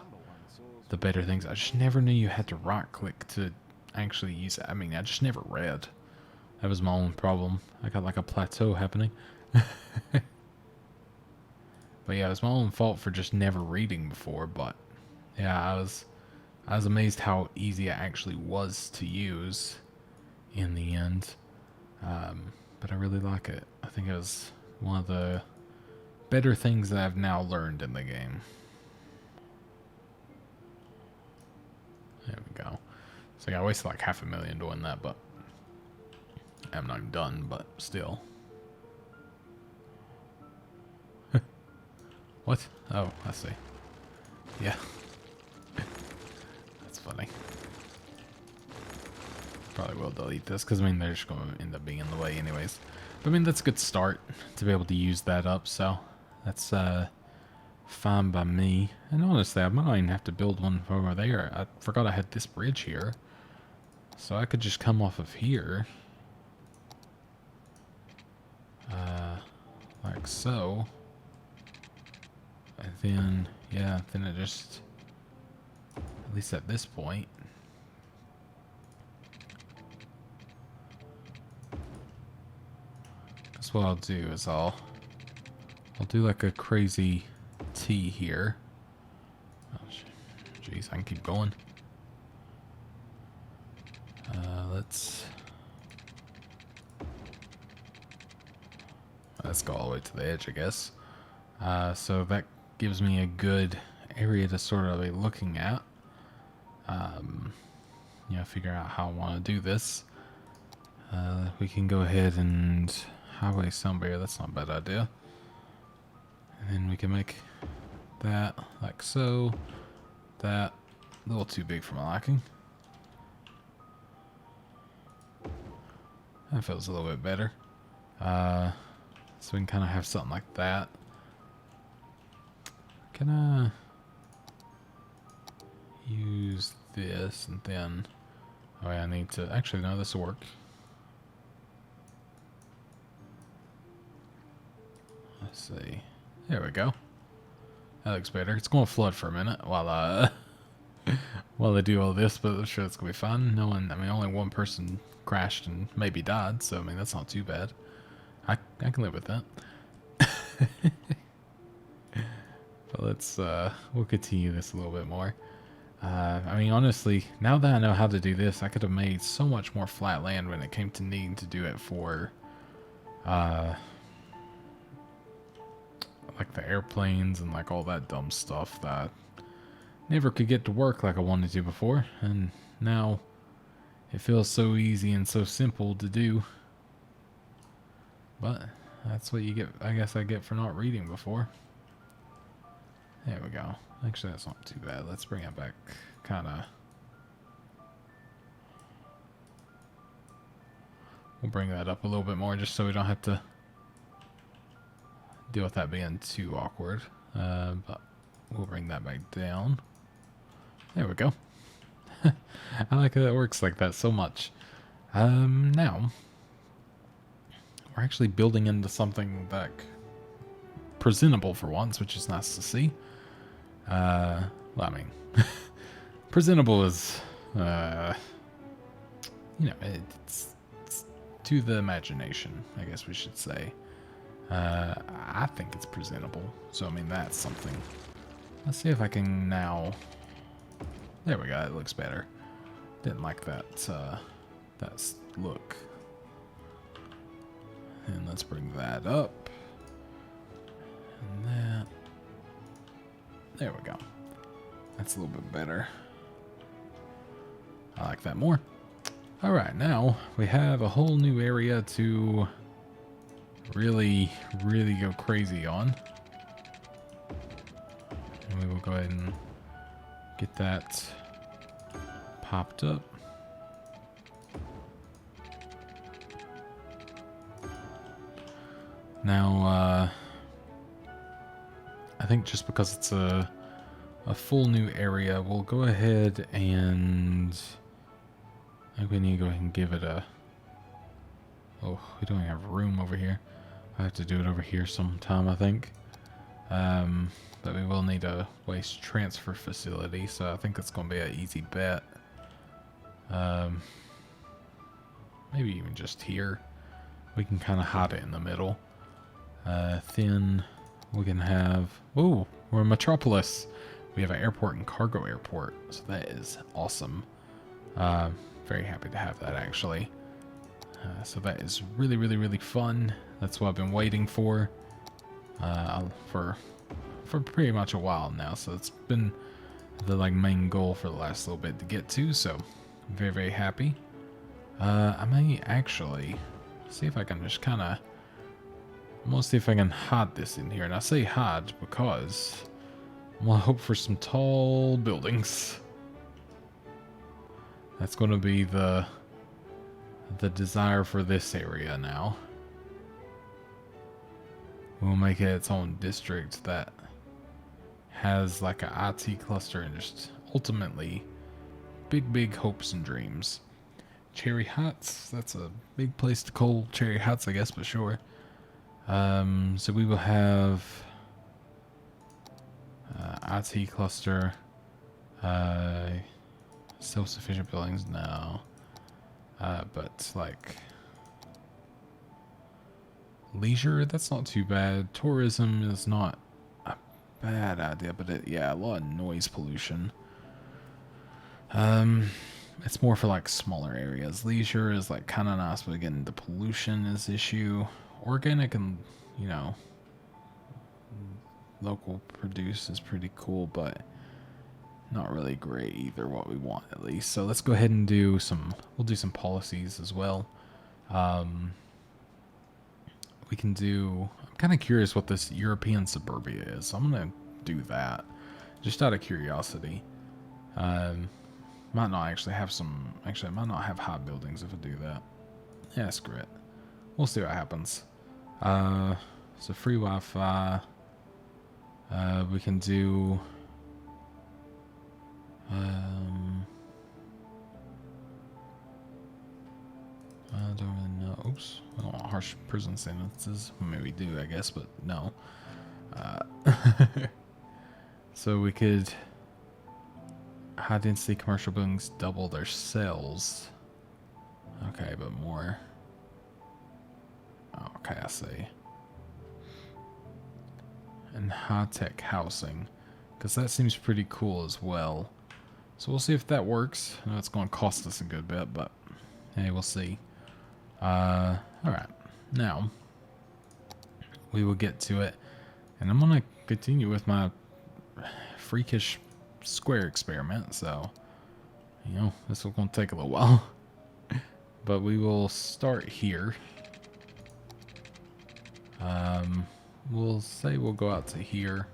better things. I just never knew you had to right click to actually use it. I mean, I just never read. That was my own problem. I got like a plateau happening. But yeah, it was my own fault for just never reading before. But yeah, I was amazed how easy it actually was to use in the end. But I really like it. I think it was one of the better things that I've now learned in the game. There we go. So yeah, I wasted like $500,000 doing that, but I'm not done, but still. What? Oh, I see. Yeah. That's funny. Probably will delete this, because I mean, they're just going to end up being in the way anyways. But I mean, that's a good start to be able to use that up, so that's fine by me. And honestly, I might not even have to build one over there. I forgot I had this bridge here. So I could just come off of here. Like so. And then, yeah, then it just, at least at this point. Because what I'll do is I'll do like a crazy T here. Oh, jeez, I can keep going. Let's go all the way to the edge, I guess. So that gives me a good area to sort of be looking at. You know, figure out how I want to do this. We can go ahead and highway sound barrier. That's not a bad idea. And then we can make that like so. That a little too big for my liking. That feels a little bit better. So we can kind of have something like that. Can I use this and then... Oh yeah, I need to... Actually, no, this will work. Let's see. There we go. That looks better. It's going to flood for a minute while while I do all this, but I'm sure it's going to be fun. No one... I mean, only one person crashed and maybe died, so I mean, that's not too bad. I can live with that. But let's, we'll continue this a little bit more. I mean, honestly, now that I know how to do this, I could have made so much more flat land when it came to needing to do it for, like the airplanes and like all that dumb stuff that I never could get to work like I wanted to before. And now it feels so easy and so simple to do. But That's what you get, I guess I get for not reading before. There we go. Actually, that's not too bad. Let's bring it back, kind of. We'll bring that up a little bit more just so we don't have to deal with that being too awkward. But we'll bring that back down. There we go. I like how it works like that so much. Now, we're actually building into something like presentable for once, which is nice to see. Well, I mean, presentable is, you know, it's to the imagination, I guess we should say. I think it's presentable, so I mean, that's something. Let's see if I can now. There we go, it looks better. Didn't like that, that look. And let's bring that up. And that. There we go. That's a little bit better. I like that more. Alright, now we have a whole new area to really go crazy on. And we will go ahead and get that popped up. Now, I think just because it's a full new area, we'll go ahead and I think we need to go ahead and give it a. Oh, we don't have room over here. I have to do it over here sometime, I think. But we will need a waste transfer facility, so I think that's going to be an easy bet. Maybe even just here. We can kind of hide it in the middle. Then we can have. Oh, we're in Metropolis. We have an airport and cargo airport, so that is awesome. Very happy to have that actually. So that is really fun. That's what I've been waiting for pretty much a while now. So it's been the main goal for the last little bit to get to. So very happy. I may actually see if I can just kind of. I'm gonna see if I can hide this in here, and I say hide because I'm gonna hope for some tall buildings. That's gonna be the desire for this area now. We'll make it its own district that has like an IT cluster and just ultimately big hopes and dreams. Cherry Heights, that's a big place to call Cherry Heights, I guess, but sure. So we will have IT cluster, self-sufficient buildings now, but like leisure, that's not too bad. Tourism is not a bad idea, but yeah, a lot of noise pollution. It's more for like smaller areas. Leisure is like kind of nice, but again, the pollution is issue. Organic and, you know, local produce is pretty cool, but not really great either, what we want at least. So let's go ahead and do some, we'll do some policies as well. We can do, I'm kind of curious what this European suburbia is. So I'm going to do that just out of curiosity. Might not actually have some, actually I might not have high buildings if I do that. Yeah, screw it. We'll see what happens. So free Wi-Fi. We can do. I don't really know. Oops. We don't want harsh prison sentences. Maybe we do, I guess, but no. So we could. High density commercial buildings double their sales. Okay, but more. Oh, okay, I see. And high-tech housing, because that seems pretty cool as well. So we'll see if that works. I know it's going to cost us a good bit, but hey, we'll see. All right, now we will get to it, and I'm going to continue with my freakish square experiment. So, you know, this is going to take a little while, but we will start here. We'll say we'll go out to here.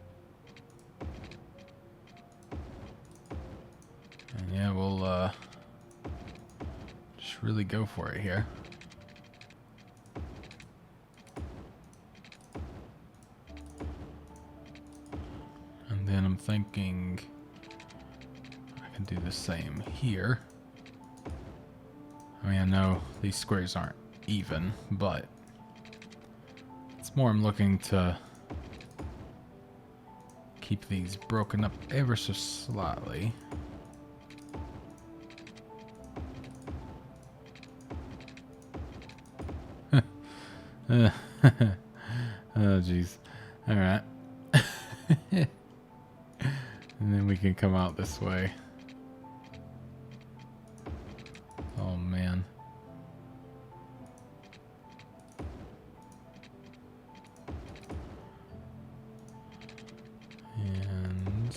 And yeah, we'll just really go for it here. And then I'm thinking I can do the same here. I mean, I know these squares aren't even, but it's more I'm looking to keep these broken up ever so slightly. Oh, jeez. Alright. And then we can come out this way. Oh, man. And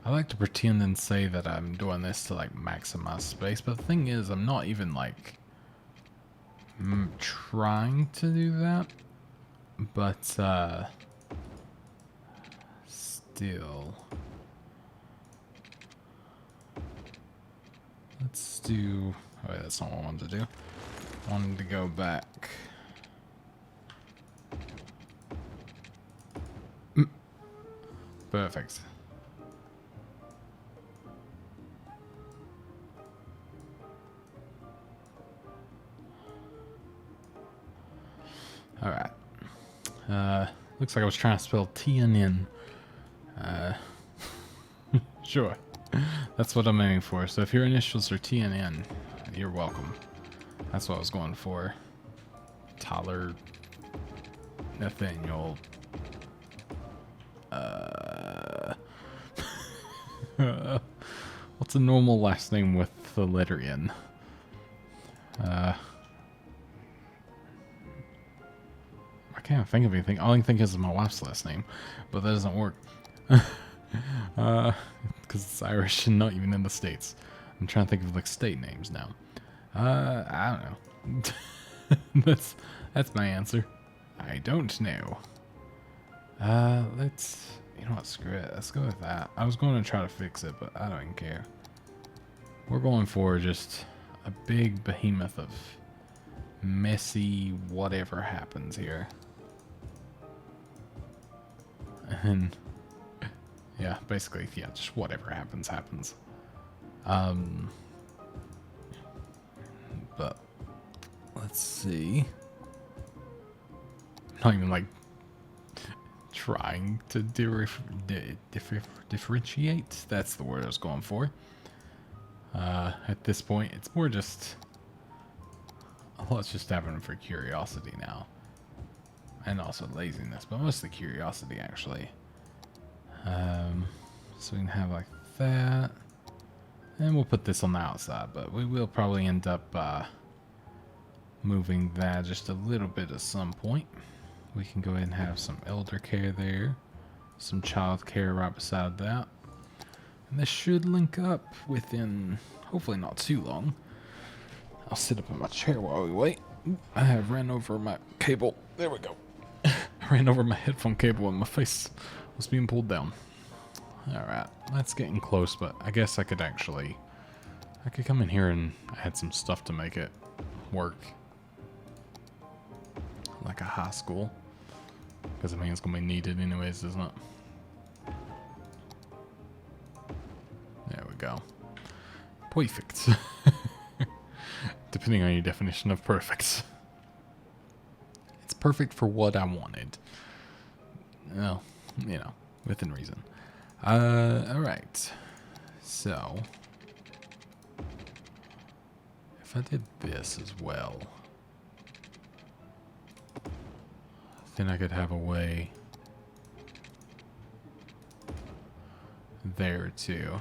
I like to pretend and say that I'm doing this to like maximize space, but the thing is, I'm not even like trying to do that. But still, let's do. Oh, wait, that's not what I wanted to do. I wanted to go back. Perfect. All right. Looks like I was trying to spell TNN. Sure. That's what I'm aiming for. So if your initials are TNN, you're welcome. That's what I was going for. Tyler Nathaniel. What's a normal last name with the letter N? I can't think of anything. All I can think is my wife's last name, but that doesn't work. Because it's Irish and not even in the States. I'm trying to think of like state names now. I don't know. That's my answer. I don't know. Let's, you know what, screw it. Let's go with that. I was going to try to fix it, but I don't care. We're going for just a big behemoth of messy whatever happens here. And yeah, basically, yeah, just whatever happens. But let's see. I'm not even like trying to differentiate. That's the word I was going for. At this point, it's more just, let's just have it for curiosity now. And also laziness, but mostly curiosity, actually. So we can have like that. And we'll put this on the outside, but we will probably end up moving that just a little bit at some point. We can go ahead and have some elder care there. Some child care right beside that. And this should link up within, hopefully not too long. I'll sit up in my chair while we wait. I have ran over my cable. There we go. I ran over my headphone cable and my face was being pulled down. Alright, that's getting close, but I guess I could come in here and add some stuff to make it work. Like a high school. Because I mean it's going to be needed anyways, isn't it? There we go. Perfect. Depending on your definition of perfect. It's perfect for what I wanted. Well, you know, within reason. Alright. So, if I did this as well, then I could have a way there too.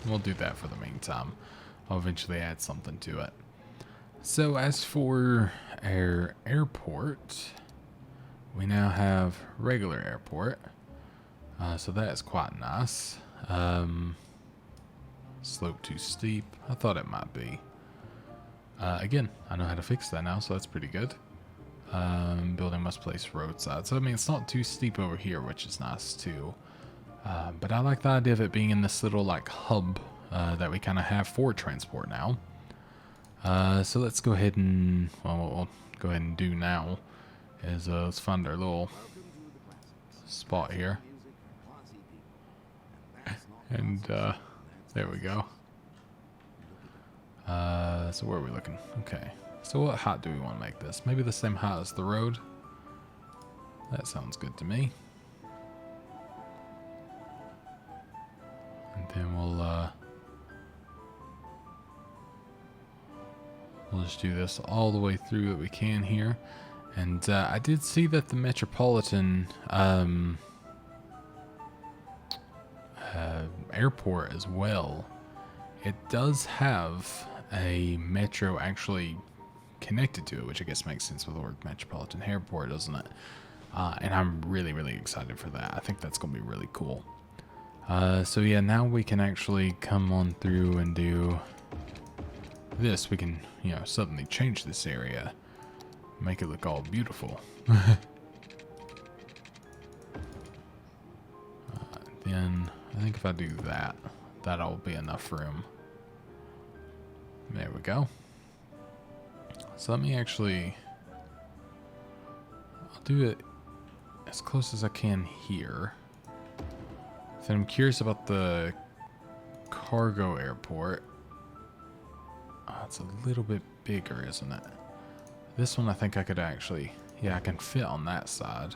We'll do that for the meantime. I'll eventually add something to it. So as for our airport, we now have regular airport. So that is quite nice. Slope too steep. I thought it might be. Again, I know how to fix that now, so that's pretty good. Building must place roadside. So, I mean, it's not too steep over here, which is nice, too. But I like the idea of it being in this little, like, hub that we kind of have for transport now. So let's go ahead and, well, what we'll go ahead and do now is let's find our little spot here. And there we go. So where are we looking? Okay. So what height do we want to make this? Maybe the same height as the road? That sounds good to me. And then we'll just do this all the way through that we can here. And I did see that the Metropolitan airport as well, it does have a metro actually connected to it, which I guess makes sense with the word Metropolitan Airport, doesn't it? And I'm really, really excited for that. I think that's going to be really cool. So yeah, now we can actually come on through and do this. We can, you know, suddenly change this area, make it look all beautiful. Then I think if I do that, that'll be enough room. There we go. So let me actually, I'll do it as close as I can here. Then I'm curious about the cargo airport. It's a little bit bigger, isn't it? This one I think I could actually, yeah, I can fit on that side.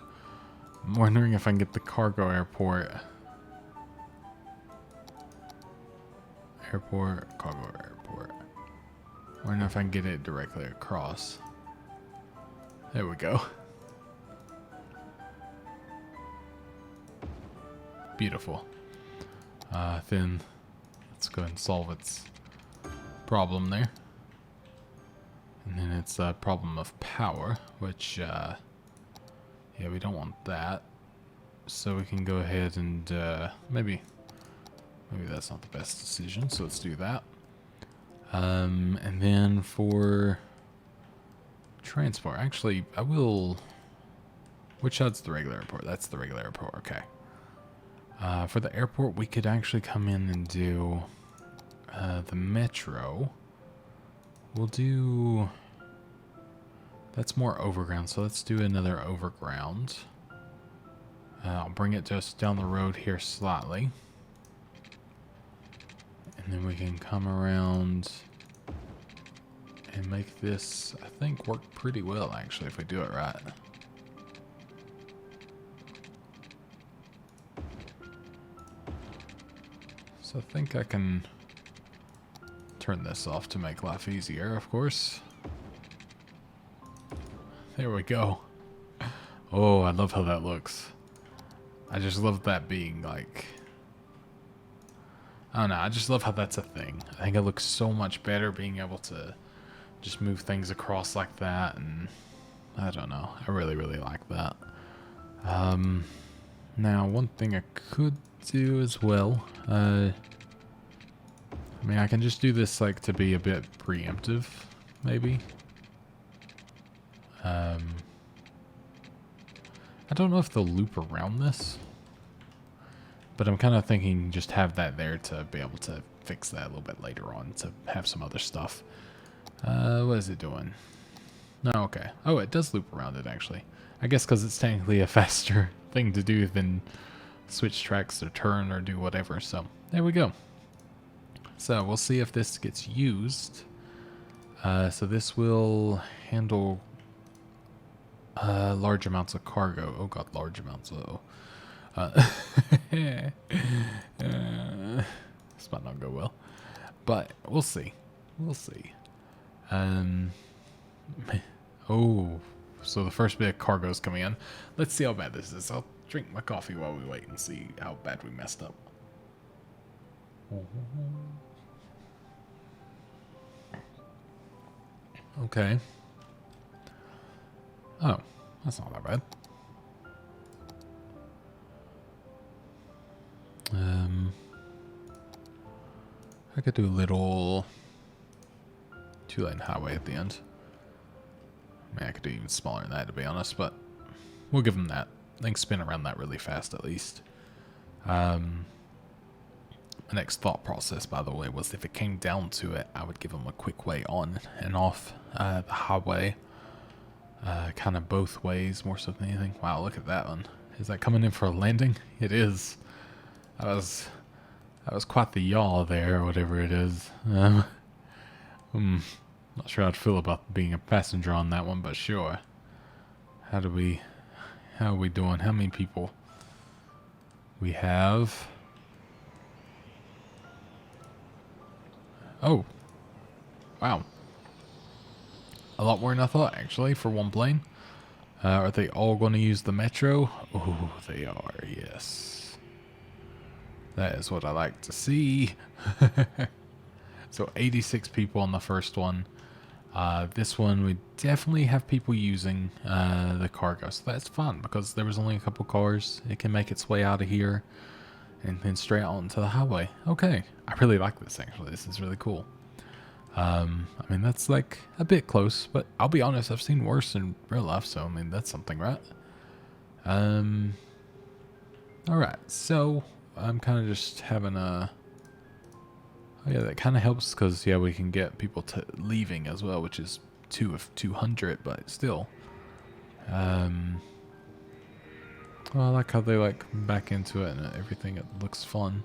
I'm wondering if I can get the cargo airport. Cargo airport. I wonder if I can get it directly across. There we go. Beautiful. Then let's go ahead and solve its problem there. And then it's a problem of power, which, yeah, we don't want that. So we can go ahead and maybe that's not the best decision, so let's do that. And then for transport, actually, I will... Which side's the regular airport? That's the regular airport, okay. For the airport, we could actually come in and do the metro. We'll do... That's more overground, so let's do another overground. I'll bring it just down the road here slightly. And then we can come around and make this, I think, work pretty well, actually, if we do it right. So I think I can turn this off to make life easier, of course. There we go. Oh, I love how that looks. I just love that being like... I don't know, I just love how that's a thing. I think it looks so much better being able to just move things across like that, and I don't know. I really, really like that. Now, one thing I could do as well, I mean, I can just do this like to be a bit preemptive, maybe. I don't know if they'll loop around this, but I'm kind of thinking just have that there to be able to fix that a little bit later on, to have some other stuff. What is it doing? No, okay. Oh, it does loop around it, actually. I guess because it's technically a faster thing to do than switch tracks or turn or do whatever. So, there we go. So, we'll see if this gets used. So this will handle large amounts of cargo. Oh god, large amounts. This might not go well, but we'll see. We'll see. Oh, so the first bit of cargo is coming in. Let's see how bad this is. I'll drink my coffee while we wait and see how bad we messed up. Okay. Oh, that's not that bad. I could do a little 2-lane highway at the end. I mean, I could do even smaller than that, to be honest, but we'll give them that. Things spin around that really fast, at least. My next thought process, by the way, was if it came down to it, I would give them a quick way on and off the highway. Kind of both ways, more so than anything. Wow, look at that one. Is that coming in for a landing? It is. That was quite the yaw there, or whatever it is. Not sure how I'd feel about being a passenger on that one, but sure. How are we doing? How many people? We have... Oh. Wow. A lot more than I thought, actually, for one plane. Are they all going to use the metro? Oh, they are, yes. That is what I like to see. So 86 people on the first one. This one, we definitely have people using the cargo. So that's fun, because there was only a couple cars. It can make its way out of here and then straight out into the highway. Okay. I really like this, actually. This is really cool. I mean, that's like a bit close, but I'll be honest, I've seen worse in real life, so I mean, that's something, right? Alright, so I'm kind of just having a... Oh yeah, that kind of helps because, yeah, we can get people leaving as well, which is 2 of 200, but still. Well, I like how they like back into it and everything. It looks fun.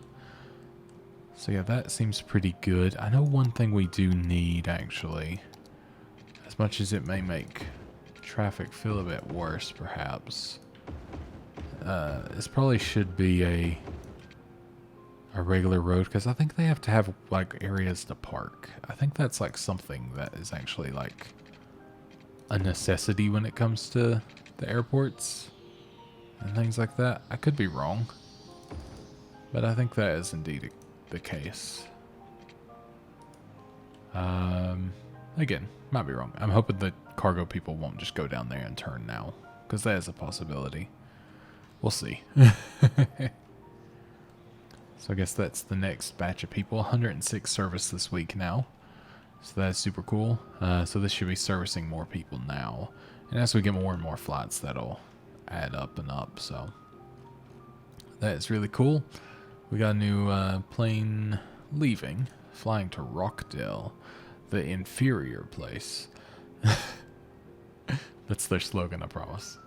So yeah, that seems pretty good. I know one thing we do need, actually. As much as it may make traffic feel a bit worse, perhaps. This probably should be a regular road, because I think they have to have, like, areas to park. I think that's, like, something that is actually, like, a necessity when it comes to the airports and things like that. I could be wrong, but I think that is indeed the case. Again, might be wrong. I'm hoping the cargo people won't just go down there and turn now, because that is a possibility. We'll see. So I guess that's the next batch of people. 106 service this week now, so that's super cool. So this should be servicing more people now, and as we get more and more flights, that'll add up and up. So that is really cool. We got a new plane leaving, flying to Rockdale, the inferior place. That's their slogan, I promise.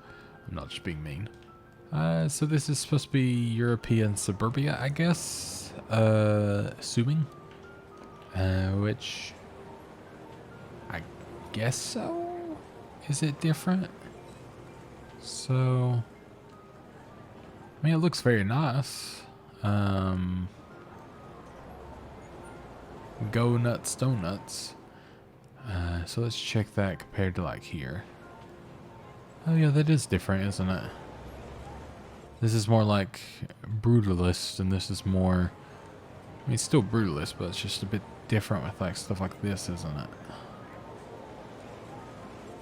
I'm not just being mean. So this is supposed to be European suburbia, I guess. Assuming. Which... I guess so? Is it different? So... I mean, it looks very nice. Go nuts, donuts. So let's check that compared to like here. Oh yeah, that is different, isn't it? This is more like brutalist, and this is more... I mean, it's still brutalist, but it's just a bit different with like stuff like this, isn't it?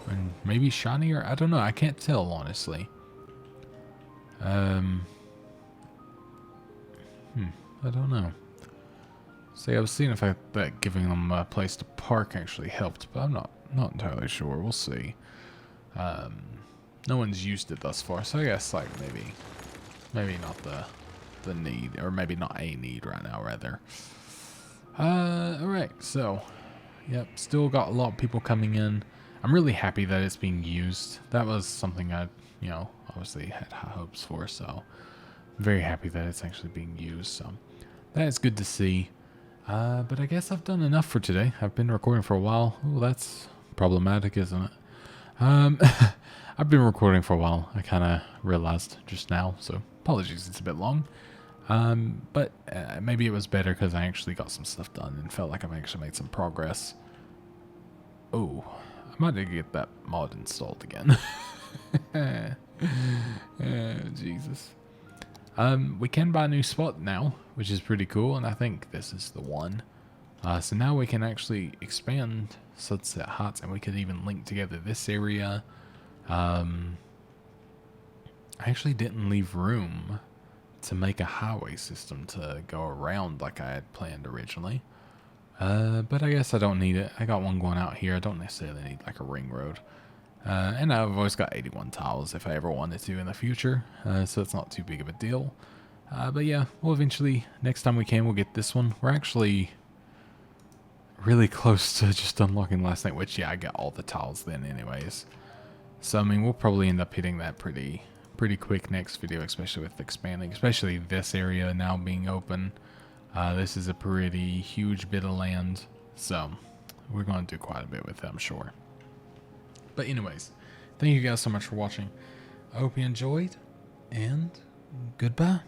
And maybe shinier? I don't know. I can't tell, honestly. I don't know. See, I was seeing if that giving them a place to park actually helped, but I'm not entirely sure. We'll see. No one's used it thus far, so I guess like maybe not the need, or maybe not a need right now, rather. Alright, so yep, still got a lot of people coming in. I'm really happy that it's being used. That was something I, obviously had high hopes for, so I'm very happy that it's actually being used. So that is good to see. But I guess I've done enough for today. I've been recording for a while. Oh, that's problematic, isn't it? I've been recording for a while. I kind of realized just now, so apologies it's a bit long. But maybe it was better because I actually got some stuff done and felt like I've actually made some progress. Oh, I might need to get that mod installed again. Oh, Jesus. We can buy a new spot now, which is pretty cool, and I think this is the one. So now we can actually expand Sunset Heights, and we could even link together this area. I actually didn't leave room to make a highway system to go around like I had planned originally. But I guess I don't need it. I got one going out here. I don't necessarily need like a ring road. And I've always got 81 tiles if I ever wanted to in the future, so it's not too big of a deal. But yeah, we'll eventually, next time we can, we'll get this one. We're actually really close to just unlocking last night, which, yeah, I got all the tiles then anyways. So, I mean, we'll probably end up hitting that pretty quick next video, especially with expanding, especially this area now being open. This is a pretty huge bit of land, so we're going to do quite a bit with it, I'm sure. But anyways, thank you guys so much for watching. I hope you enjoyed, and goodbye.